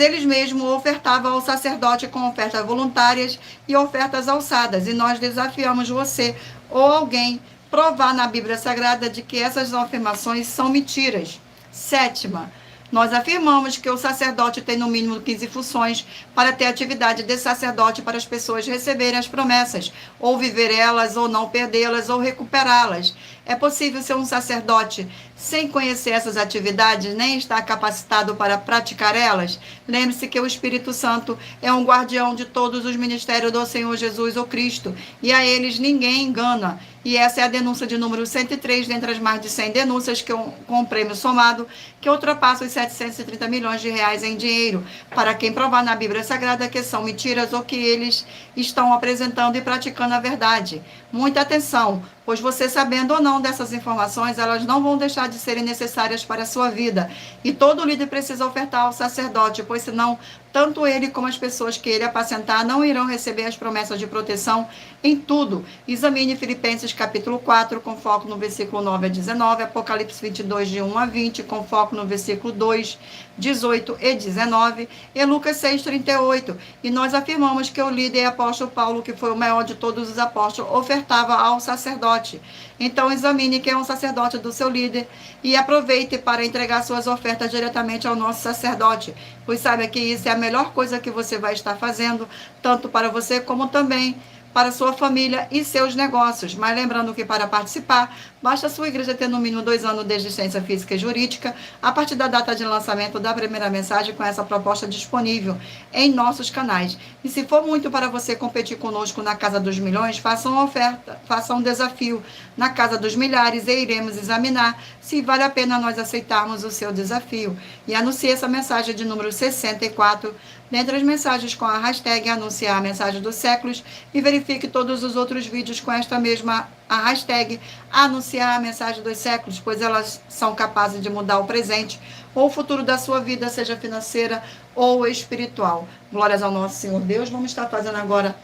eles mesmos ofertavam ao sacerdote com ofertas voluntárias e ofertas alçadas. E nós desafiamos você ou alguém provar na Bíblia Sagrada de que essas afirmações são mentiras. Sétima, nós afirmamos que o sacerdote tem no mínimo 15 funções para ter atividade de sacerdote para as pessoas receberem as promessas, ou viver elas, ou não perdê-las, ou recuperá-las. É possível ser um sacerdote sem conhecer essas atividades, nem estar capacitado para praticar elas? Lembre-se que o Espírito Santo é um guardião de todos os ministérios do Senhor Jesus ou Cristo, e a eles ninguém engana. E essa é a denúncia de número 103, dentre as mais de 100 denúncias com o prêmio somado, que ultrapassa os 730 milhões de reais em dinheiro, para quem provar na Bíblia Sagrada que são mentiras ou que eles estão apresentando e praticando a verdade. Muita atenção, pois você sabendo ou não dessas informações, elas não vão deixar de serem necessárias para a sua vida. E todo líder precisa ofertar ao sacerdote, pois senão tanto ele como as pessoas que ele apacentar não irão receber as promessas de proteção em tudo. Examine Filipenses capítulo 4, com foco no versículo 9 a 19, Apocalipse 22, de 1 a 20, com foco no versículo 2, 18 e 19, e Lucas 6, 38. E nós afirmamos que o líder apóstolo Paulo, que foi o maior de todos os apóstolos, ofertava ao sacerdote. Então, examine quem é um sacerdote do seu líder e aproveite para entregar suas ofertas diretamente ao nosso sacerdote, pois saiba que isso é a melhor coisa que você vai estar fazendo, tanto para você como também para sua família e seus negócios. Mas lembrando que para participar, basta a sua igreja ter no mínimo 2 anos de existência física e jurídica, a partir da data de lançamento da primeira mensagem com essa proposta disponível em nossos canais. E se for muito para você competir conosco na Casa dos Milhões, faça uma oferta, faça um desafio na Casa dos Milhares e iremos examinar se vale a pena nós aceitarmos o seu desafio. E anuncie essa mensagem de número 64, dentre as mensagens com a hashtag anunciar a mensagem dos séculos, e verifique todos os outros vídeos com esta mesma a hashtag anunciar a mensagem dos séculos, pois elas são capazes de mudar o presente ou o futuro da sua vida, seja financeira ou espiritual. Glórias ao nosso Senhor Deus. Vamos estar fazendo agora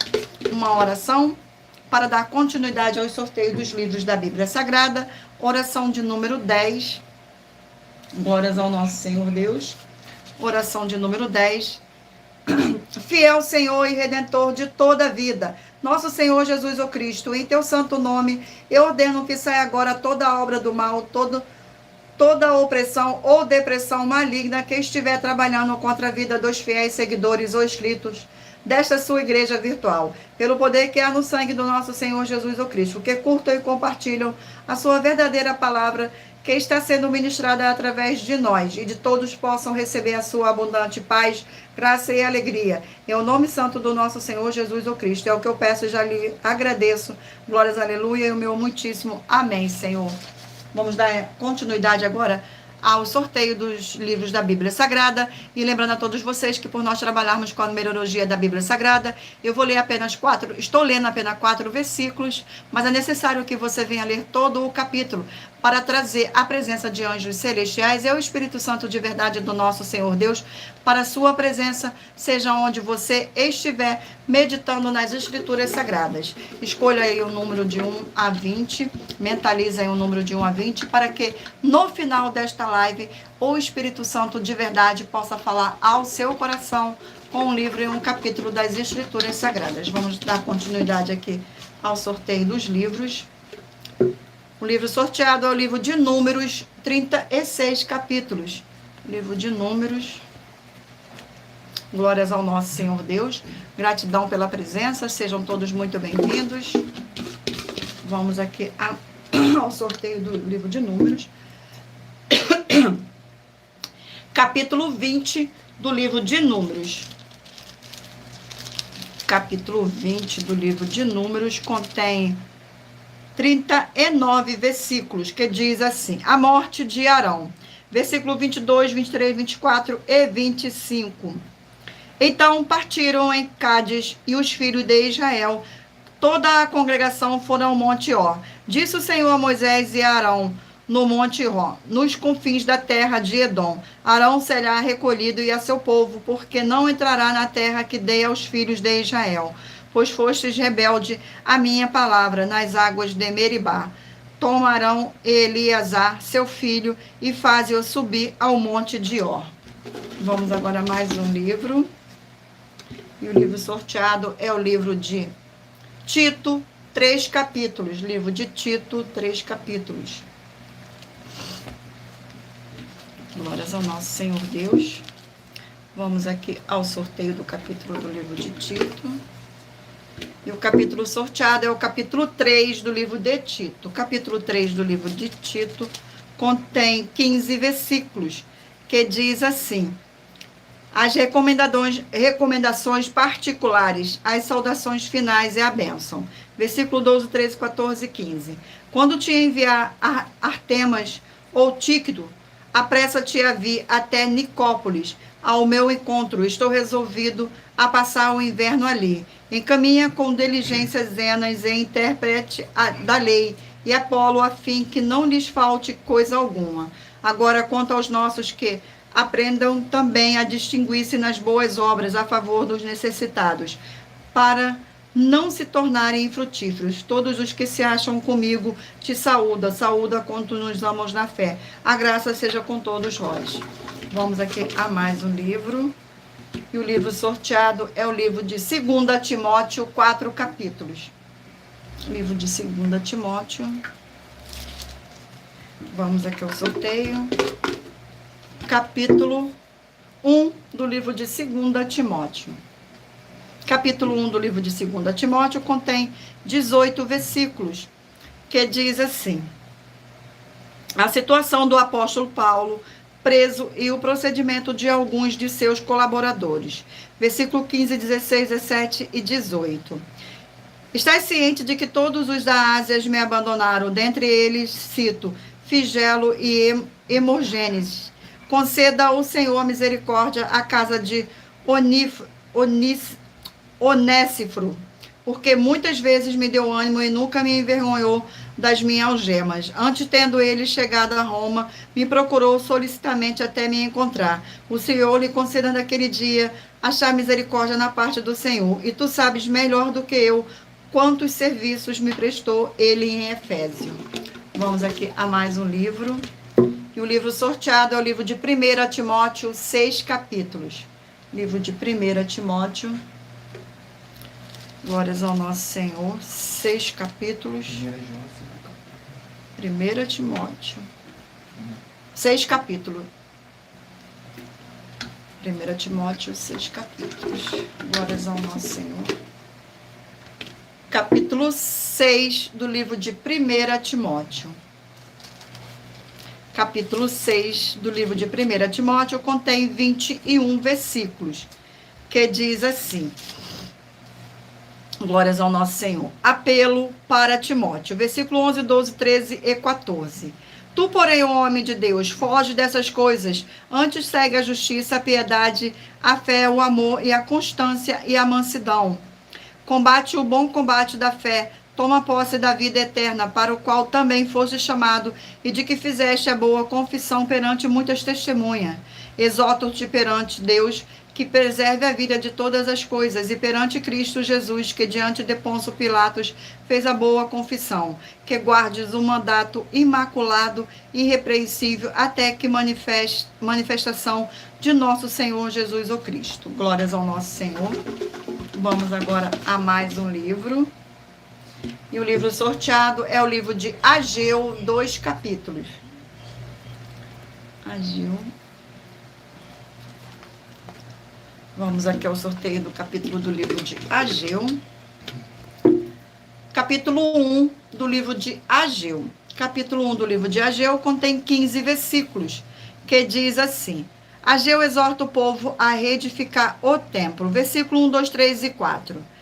uma oração para dar continuidade aos sorteios dos livros da Bíblia Sagrada. Oração de número 10. Glórias ao nosso Senhor Deus. Oração de número 10. Fiel Senhor e Redentor de toda a vida, nosso Senhor Jesus o Cristo, em teu santo nome, eu ordeno que saia agora toda a obra do mal, toda opressão ou depressão maligna que estiver trabalhando contra a vida dos fiéis seguidores ou inscritos desta sua igreja virtual, pelo poder que há no sangue do nosso Senhor Jesus o Cristo, que curtam e compartilham a sua verdadeira palavra, que está sendo ministrada através de nós, e de todos possam receber a sua abundante paz, graça e alegria. Em o nome santo do nosso Senhor Jesus o Cristo, é o que eu peço e já lhe agradeço. Glórias, aleluia, e o meu muitíssimo amém, Senhor. Vamos dar continuidade agora ao sorteio dos livros da Bíblia Sagrada, e lembrando a todos vocês que por nós trabalharmos com a numerologia da Bíblia Sagrada, eu vou ler estou lendo apenas 4 versículos, mas é necessário que você venha ler todo o capítulo, para trazer a presença de anjos celestiais e o Espírito Santo de verdade do nosso Senhor Deus, para a sua presença, seja onde você estiver meditando nas Escrituras Sagradas. Escolha aí o número de 1 a 20, mentaliza aí o número de 1 a 20, para que no final desta live, o Espírito Santo de verdade possa falar ao seu coração com um livro e um capítulo das Escrituras Sagradas. Vamos dar continuidade aqui ao sorteio dos livros. O livro sorteado é o livro de Números, 36 capítulos. Livro de Números. Glórias ao nosso Senhor Deus. Gratidão pela presença. Sejam todos muito bem-vindos. Vamos aqui ao sorteio do livro de Números. Capítulo 20 do livro de Números. Capítulo 20 do livro de Números contém 39 versículos, que diz assim: a morte de Arão. Versículo 22, 23, 24 e 25. Então partiram em Cádiz e os filhos de Israel, toda a congregação foram ao Monte Or. Disse o Senhor a Moisés e a Arão no Monte Or, nos confins da terra de Edom: Arão será recolhido e a seu povo, porque não entrará na terra que dei aos filhos de Israel, pois fostes rebelde à minha palavra nas águas de Meribá. Tomarão Eleazar, seu filho, e faze-o subir ao monte de Or. Vamos agora a mais um livro. E o livro sorteado é o livro de Tito, 3 capítulos. Livro de Tito, 3 capítulos. Glórias ao nosso Senhor Deus. Vamos aqui ao sorteio do capítulo do livro de Tito. E o capítulo sorteado é o capítulo 3 do livro de Tito. O capítulo 3 do livro de Tito contém 15 versículos, que diz assim: as recomendações particulares, as saudações finais e a bênção. Versículo 12, 13, 14 e 15. Quando te enviar Artemas ou Tíquico, apressa-te a vir até Nicópolis, ao meu encontro. Estou resolvido a passar o inverno ali. Encaminha com diligência Zenas e intérprete da lei, e Apolo, a fim que não lhes falte coisa alguma. Agora, quanto aos nossos que aprendam também a distinguir-se nas boas obras a favor dos necessitados, para não se tornarem infrutíferos. Todos os que se acham comigo te saúda quanto nos amamos na fé. A graça seja com todos vós. Vamos aqui a mais um livro. E o livro sorteado é o livro de 2 Timóteo, 4 capítulos. Livro de 2 Timóteo. Vamos aqui ao sorteio. Capítulo 1 do livro de 2 Timóteo. Capítulo 1 do livro de 2 Timóteo contém 18 versículos, que diz assim: a situação do apóstolo Paulo, preso, e o procedimento de alguns de seus colaboradores. Versículo 15, 16, 17 e 18. Estás ciente de que todos os da Ásia me abandonaram, dentre eles cito Figelo e Hemogênesis. Conceda ao Senhor misericórdia à casa de Onécifro, porque muitas vezes me deu ânimo e nunca me envergonhou das minhas algemas. Antes, tendo ele chegado a Roma, me procurou solicitamente até me encontrar. O Senhor lhe conceda naquele dia achar misericórdia na parte do Senhor. E tu sabes melhor do que eu quantos serviços me prestou ele em Efésio. Vamos aqui a mais um livro. E o livro sorteado é o livro de 1 Timóteo, 6 capítulos. Livro de 1 Timóteo. Glórias ao nosso Senhor. 6 capítulos. 1 Timóteo. 6 capítulos. 1 Timóteo, 6 capítulos. Glórias ao nosso Senhor. Capítulo 6 do livro de 1 Timóteo. Capítulo 6 do livro de 1 Timóteo contém 21 versículos, que diz assim: glórias ao nosso Senhor. Apelo para Timóteo. Versículo 11, 12, 13 e 14. Tu, porém, homem de Deus, foge dessas coisas. Antes segue a justiça, a piedade, a fé, o amor e a constância e a mansidão. Combate o bom combate da fé. Toma posse da vida eterna, para o qual também foste chamado, e de que fizeste a boa confissão perante muitas testemunhas. Exorto-te perante Deus, que preserve a vida de todas as coisas, e perante Cristo Jesus, que diante de Pôncio Pilatos fez a boa confissão, que guardes o mandato imaculado e irrepreensível até que manifestação de nosso Senhor Jesus o Cristo. Glórias ao nosso Senhor. Vamos agora a mais um livro. E o livro sorteado é o livro de Ageu, 2 capítulos. Ageu. Vamos aqui ao sorteio do capítulo do livro de Ageu. Capítulo 1 do livro de Ageu. Capítulo 1 do livro de Ageu contém 15 versículos, que diz assim: Ageu exorta o povo a reedificar o templo. Versículo 1, 2, 3 e 4.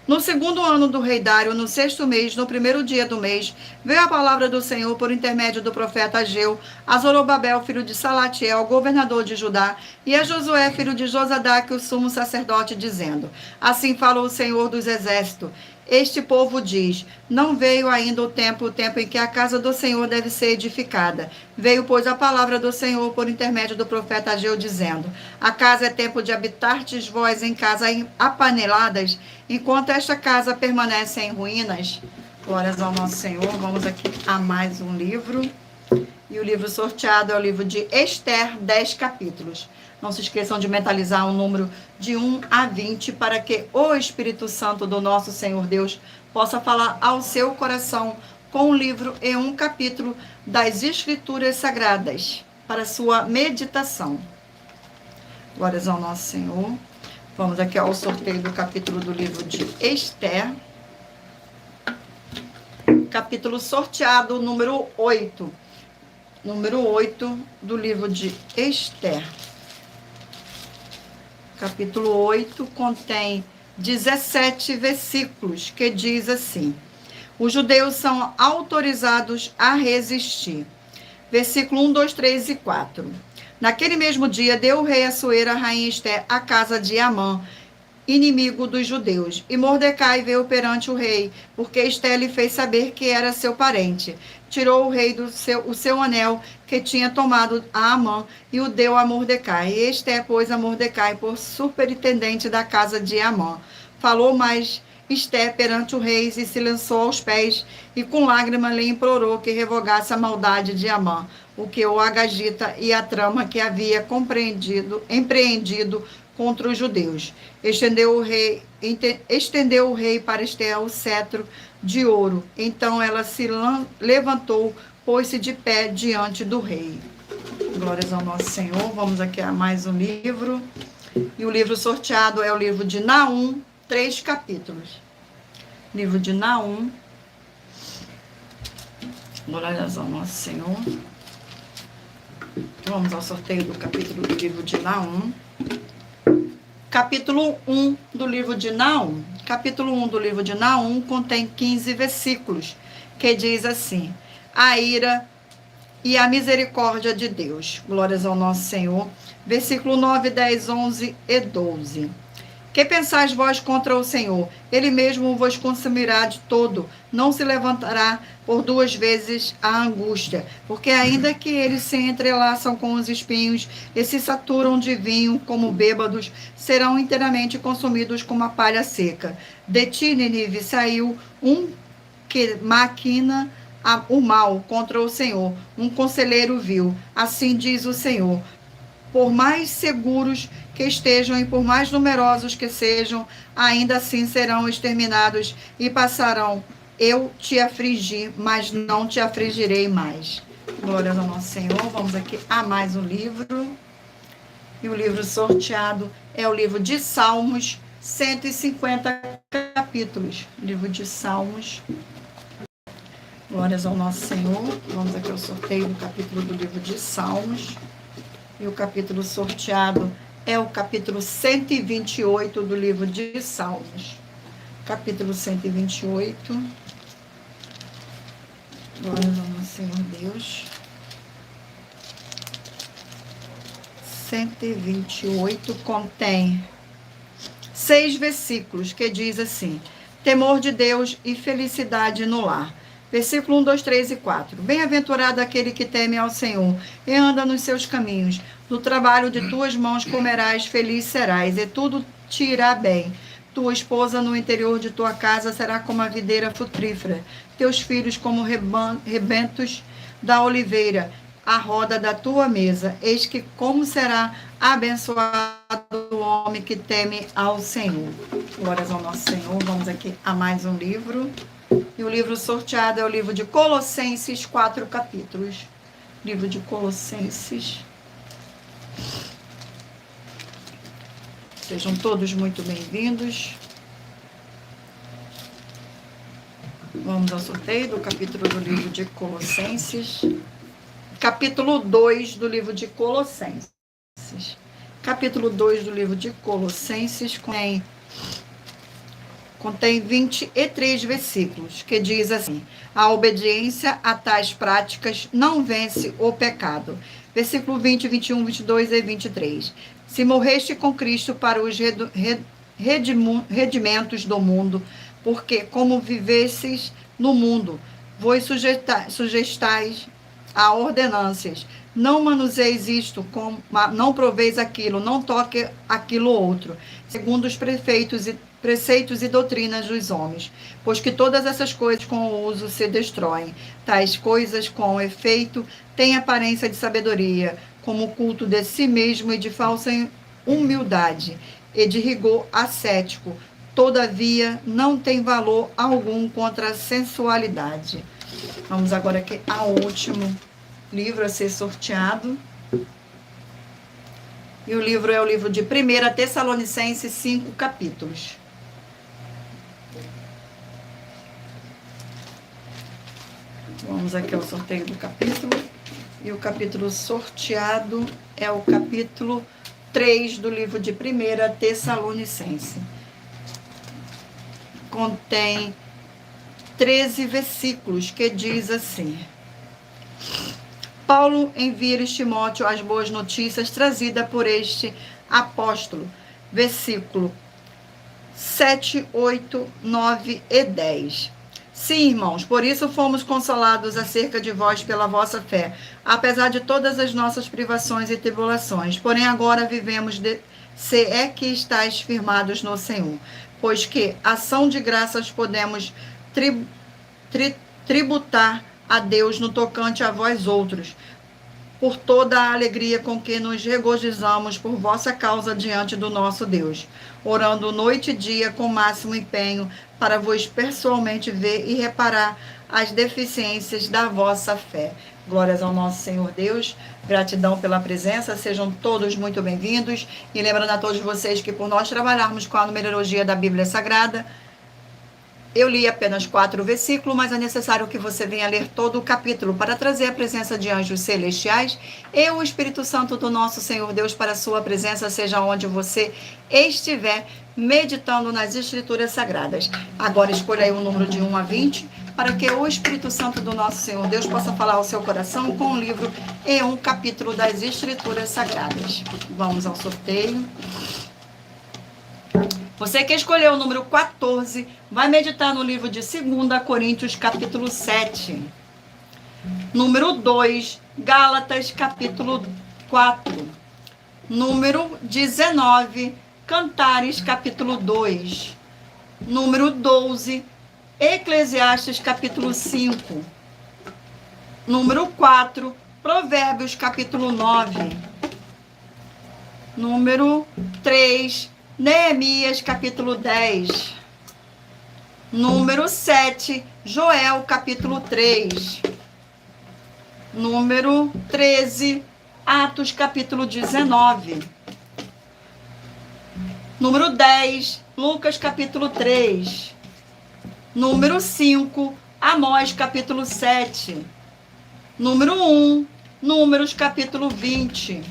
No segundo ano do rei Dário, no 6º mês, no primeiro dia do mês, veio a palavra do Senhor por intermédio do profeta Ageu, a Zorobabel, filho de Salatiel, governador de Judá, e a Josué, filho de Josadaque, o sumo sacerdote, dizendo: assim falou o Senhor dos exércitos. Este povo diz: não veio ainda o tempo em que a casa do Senhor deve ser edificada. Veio, pois, a palavra do Senhor por intermédio do profeta Ageu, dizendo: a casa é tempo de habitardes vós em casas apaneladas, enquanto esta casa permanece em ruínas. Glórias ao nosso Senhor. Vamos aqui a mais um livro. E o livro sorteado é o livro de Esther, 10 capítulos. Não se esqueçam de mentalizar um número de 1 a 20 para que o Espírito Santo do nosso Senhor Deus possa falar ao seu coração com um livro e um capítulo das Escrituras Sagradas para sua meditação. Glórias ao nosso Senhor. Vamos aqui ao sorteio do capítulo do livro de Esther. Capítulo sorteado, número 8. Número 8 do livro de Esther. Capítulo 8 contém 17 versículos, que diz assim: os judeus são autorizados a resistir. Versículo 1, 2, 3 e 4. Naquele mesmo dia, deu o rei Assuero, a rainha Esther, à casa de Amã, inimigo dos judeus. E Mordecai veio perante o rei, porque Esther lhe fez saber que era seu parente. tirou o rei o seu anel que tinha tomado a Amã e o deu a Mordecai. E Ester pôs a Mordecai por superintendente da casa de Amã. Falou mais Ester perante o rei e se lançou aos pés e com lágrima lhe implorou que revogasse a maldade de Amã, o que o Agagita e a trama que havia empreendido contra os judeus. Estendeu o rei para Ester o cetro de ouro. Então ela se levantou, pôs-se de pé diante do rei. Glórias ao nosso Senhor. Vamos aqui a mais um livro. E o livro sorteado é o livro de Naum, 3 capítulos. Livro de Naum. Glórias ao nosso Senhor. Vamos ao sorteio do capítulo do livro de Naum. Capítulo 1 do livro de Naum. Capítulo 1 do livro de Naum contém 15 versículos, que diz assim: a ira e a misericórdia de Deus. Glórias ao nosso Senhor. Versículo 9, 10, 11 e 12. Que pensais vós contra o Senhor? Ele mesmo vos consumirá de todo. Não se levantará por 2 vezes a angústia. Porque ainda que eles se entrelaçam com os espinhos e se saturam de vinho como bêbados, serão inteiramente consumidos como a palha seca. De ti, Nínive, saiu um que maquina o mal contra o Senhor, um conselheiro vil. Assim diz o Senhor: por mais seguros que estejam e por mais numerosos que sejam, ainda assim serão exterminados e passarão. Eu te afligi, mas não te afligirei mais. Glórias ao nosso Senhor. Vamos aqui a mais um livro. E o livro sorteado é o livro de Salmos, 150 capítulos. Livro de Salmos. Glórias ao nosso Senhor. Vamos aqui ao sorteio do capítulo do livro de Salmos. E o capítulo sorteado é o capítulo 128 do livro de Salmos. Capítulo 128. Glórias ao nosso Senhor Deus. 128 contém 6 versículos que diz assim: temor de Deus e felicidade no lar. Versículo 1, 2, 3 e 4. Bem-aventurado aquele que teme ao Senhor e anda nos seus caminhos. No trabalho de tuas mãos comerás, feliz serás, e tudo te irá bem. Tua esposa no interior de tua casa será como a videira frutífera, teus filhos como rebentos da oliveira, a roda da tua mesa. Eis que como será abençoado o homem que teme ao Senhor. Glórias ao nosso Senhor. Vamos aqui a mais um livro. E o livro sorteado é o livro de Colossenses, 4 capítulos. Livro de Colossenses. Sejam todos muito bem-vindos. Vamos ao sorteio do capítulo do livro de Colossenses. Capítulo 2 do livro de Colossenses. Capítulo 2 do livro de Colossenses contém 23 versículos, que diz assim: a obediência a tais práticas não vence o pecado. Versículo 20, 21, 22 e 23. Se morreste com Cristo para os redimentos do mundo, porque como vivesseis no mundo, vos sujeitais a ordenâncias. Não manuseis isto, não proveis aquilo, não toque aquilo outro, segundo os preceitos e doutrinas dos homens, pois que todas essas coisas com o uso se destroem. Tais coisas, com efeito, têm aparência de sabedoria, como o culto de si mesmo e de falsa humildade, e de rigor ascético. Todavia, não tem valor algum contra a sensualidade. Vamos agora aqui ao último livro a ser sorteado. E o livro é o livro de 1 Tessalonicenses, 5 capítulos. Vamos aqui ao sorteio do capítulo. E o capítulo sorteado é o capítulo 3 do livro de 1 Tessalonicenses. Contém 13 versículos que diz assim: Paulo envia a Timóteo as boas notícias trazidas por este apóstolo. Versículo 7, 8, 9 e 10. Sim, irmãos, por isso fomos consolados acerca de vós pela vossa fé, apesar de todas as nossas privações e tribulações. Porém, agora vivemos se é que estáis firmados no Senhor, pois que ação de graças podemos tributar a Deus no tocante a vós outros, por toda a alegria com que nos regozijamos por vossa causa diante do nosso Deus, orando noite e dia com máximo empenho para vos pessoalmente ver e reparar as deficiências da vossa fé. Glórias ao nosso Senhor Deus, gratidão pela presença, sejam todos muito bem-vindos, e lembrando a todos vocês que por nós trabalharmos com a numerologia da Bíblia Sagrada, eu li apenas 4 versículos, mas é necessário que você venha ler todo o capítulo para trazer a presença de anjos celestiais e o Espírito Santo do nosso Senhor Deus para a sua presença, seja onde você estiver meditando nas Escrituras Sagradas. Agora escolha aí o número de 1 a 20, para que o Espírito Santo do nosso Senhor Deus possa falar ao seu coração com o livro e um capítulo das Escrituras Sagradas. Vamos ao sorteio. Você que escolheu o número 14, vai meditar no livro de 2 Coríntios, capítulo 7. Número 2, Gálatas, capítulo 4. Número 19, Cantares, capítulo 2. Número 12, Eclesiastes, capítulo 5. Número 4, Provérbios, capítulo 9. Número 3, Neemias, capítulo 10. Número 7, Joel, capítulo 3. Número 13, Atos, capítulo 19. Número 10, Lucas, capítulo 3. Número 5, Amós, capítulo 7. Número 1, Números, capítulo 20.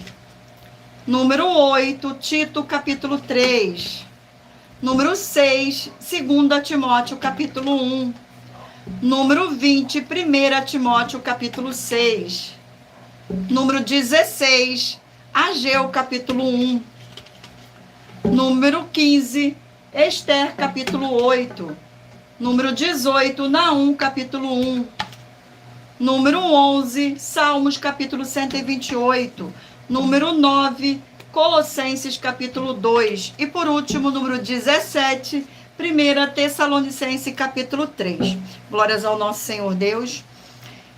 Número 8, Tito, capítulo 3. Número 6, 2 Timóteo, capítulo 1. Número 20, 1 Timóteo, capítulo 6. Número 16, Ageu, capítulo 1. Número 15, Esther, capítulo 8. Número 18, Naum, capítulo 1. Número 11, Salmos, capítulo 128. Número 9, Colossenses, capítulo 2. E por último, número 17, 1 Tessalonicenses, capítulo 3. Glórias ao nosso Senhor Deus.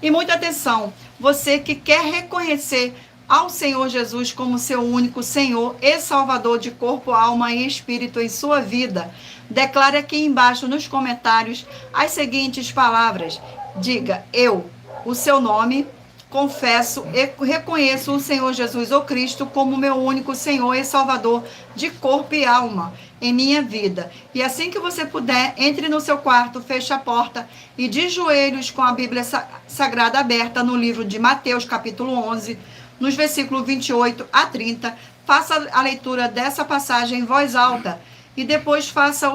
E muita atenção, você que quer reconhecer ao Senhor Jesus como seu único Senhor e Salvador de corpo, alma e espírito em sua vida, declare aqui embaixo nos comentários as seguintes palavras. Diga: eu, o seu nome, confesso e reconheço o Senhor Jesus, o Cristo, como meu único Senhor e Salvador de corpo e alma em minha vida. E assim que você puder, entre no seu quarto, feche a porta e de joelhos com a Bíblia Sagrada aberta no livro de Mateus, capítulo 11, nos versículos 28 a 30, faça a leitura dessa passagem em voz alta. E depois faça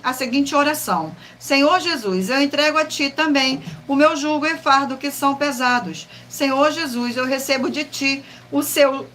a seguinte oração: Senhor Jesus, eu entrego a Ti também o meu jugo e fardo que são pesados. Senhor Jesus, eu recebo de Ti o seu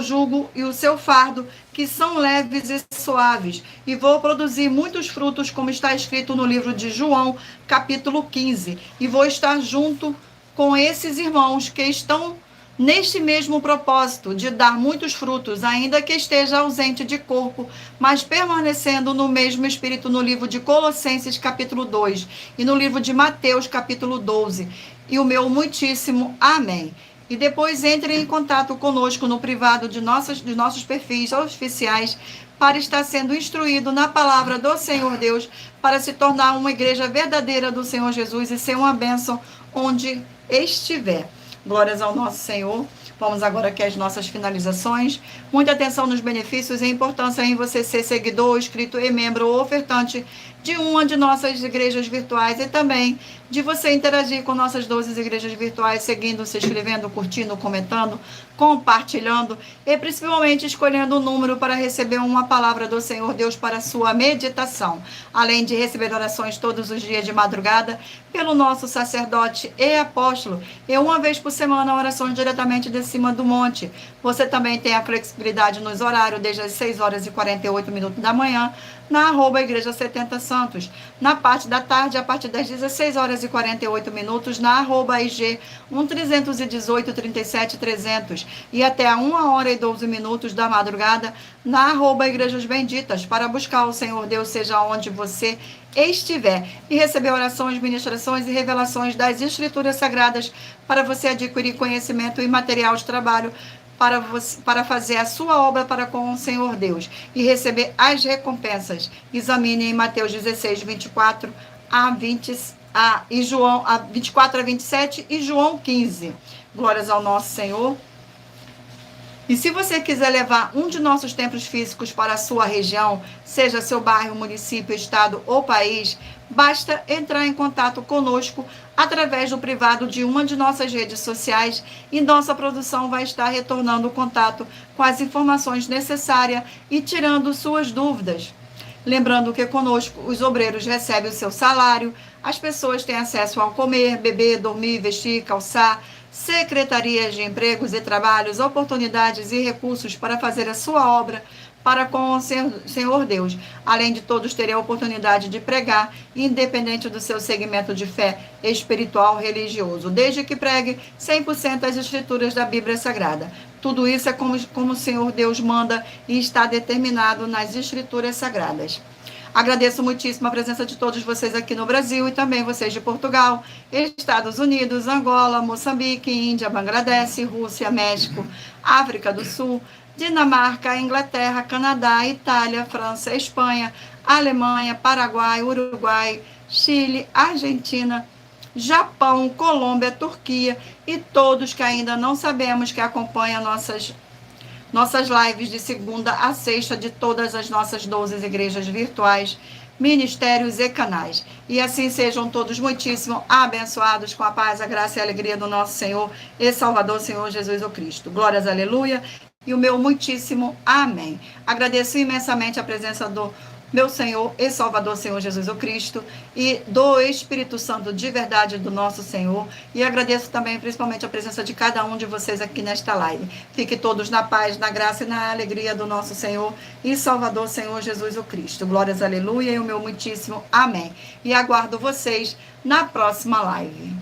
jugo e o seu fardo, que são leves e suaves. E vou produzir muitos frutos, como está escrito no livro de João, capítulo 15. E vou estar junto com esses irmãos que estão neste mesmo propósito de dar muitos frutos, ainda que esteja ausente de corpo, mas permanecendo no mesmo espírito, no livro de Colossenses, capítulo 2, e no livro de Mateus, capítulo 12. E o meu muitíssimo amém. E depois entre em contato conosco no privado de nossos perfis oficiais, para estar sendo instruído na palavra do Senhor Deus, para se tornar uma igreja verdadeira do Senhor Jesus e ser uma bênção onde estiver. Glórias ao nosso Senhor. Vamos agora aqui às nossas finalizações. Muita atenção nos benefícios e a importância em você ser seguidor, inscrito e membro ou ofertante de uma de nossas igrejas virtuais e também de você interagir com nossas 12 igrejas virtuais, seguindo, se inscrevendo, curtindo, comentando, compartilhando e principalmente escolhendo o número para receber uma palavra do Senhor Deus para a sua meditação. Além de receber orações todos os dias de madrugada pelo nosso sacerdote e apóstolo e uma vez por semana orações diretamente de cima do monte. Você também tem a flexibilidade nos horários desde as 6 horas e 48 minutos da manhã, na @Igreja 70 Santos. Na parte da tarde, a partir das 16h48, na @IG 1318-37-300 e até a 1h12 da madrugada, na @Igrejas Benditas, para buscar o Senhor Deus, seja onde você estiver, e receber orações, ministrações e revelações das Escrituras Sagradas, para você adquirir conhecimento e material de trabalho para fazer a sua obra para com o Senhor Deus e receber as recompensas. Examine em Mateus 16, 24 a 24 a 27 e João 15. Glórias ao nosso Senhor. E se você quiser levar um de nossos templos físicos para a sua região, seja seu bairro, município, estado ou país, basta entrar em contato conosco através do privado de uma de nossas redes sociais e nossa produção vai estar retornando o contato com as informações necessárias e tirando suas dúvidas. Lembrando que conosco os obreiros recebem o seu salário, as pessoas têm acesso ao comer, beber, dormir, vestir, calçar, secretarias de empregos e trabalhos, oportunidades e recursos para fazer a sua obra para com o Senhor Deus. Além de todos terem a oportunidade de pregar, independente do seu segmento de fé espiritual religioso, desde que pregue 100% as escrituras da Bíblia Sagrada. Tudo isso é como o Senhor Deus manda e está determinado nas escrituras sagradas. Agradeço muitíssimo a presença de todos vocês aqui no Brasil e também vocês de Portugal, Estados Unidos, Angola, Moçambique, Índia, Bangladesh, Rússia, México, África do Sul, Dinamarca, Inglaterra, Canadá, Itália, França, Espanha, Alemanha, Paraguai, Uruguai, Chile, Argentina, Japão, Colômbia, Turquia e todos que ainda não sabemos que acompanham nossas lives de segunda a sexta de todas as nossas 12 igrejas virtuais, ministérios e canais. E assim sejam todos muitíssimo abençoados com a paz, a graça e a alegria do nosso Senhor e Salvador, Senhor Jesus o Cristo. Glórias, aleluia, e o meu muitíssimo amém. Agradeço imensamente a presença do meu Senhor e Salvador, Senhor Jesus o Cristo, e do Espírito Santo de verdade do nosso Senhor, e agradeço também principalmente a presença de cada um de vocês aqui nesta live. Fiquem todos na paz, na graça e na alegria do nosso Senhor e Salvador, Senhor Jesus o Cristo. Glórias, aleluia, e o meu muitíssimo amém. E aguardo vocês na próxima live.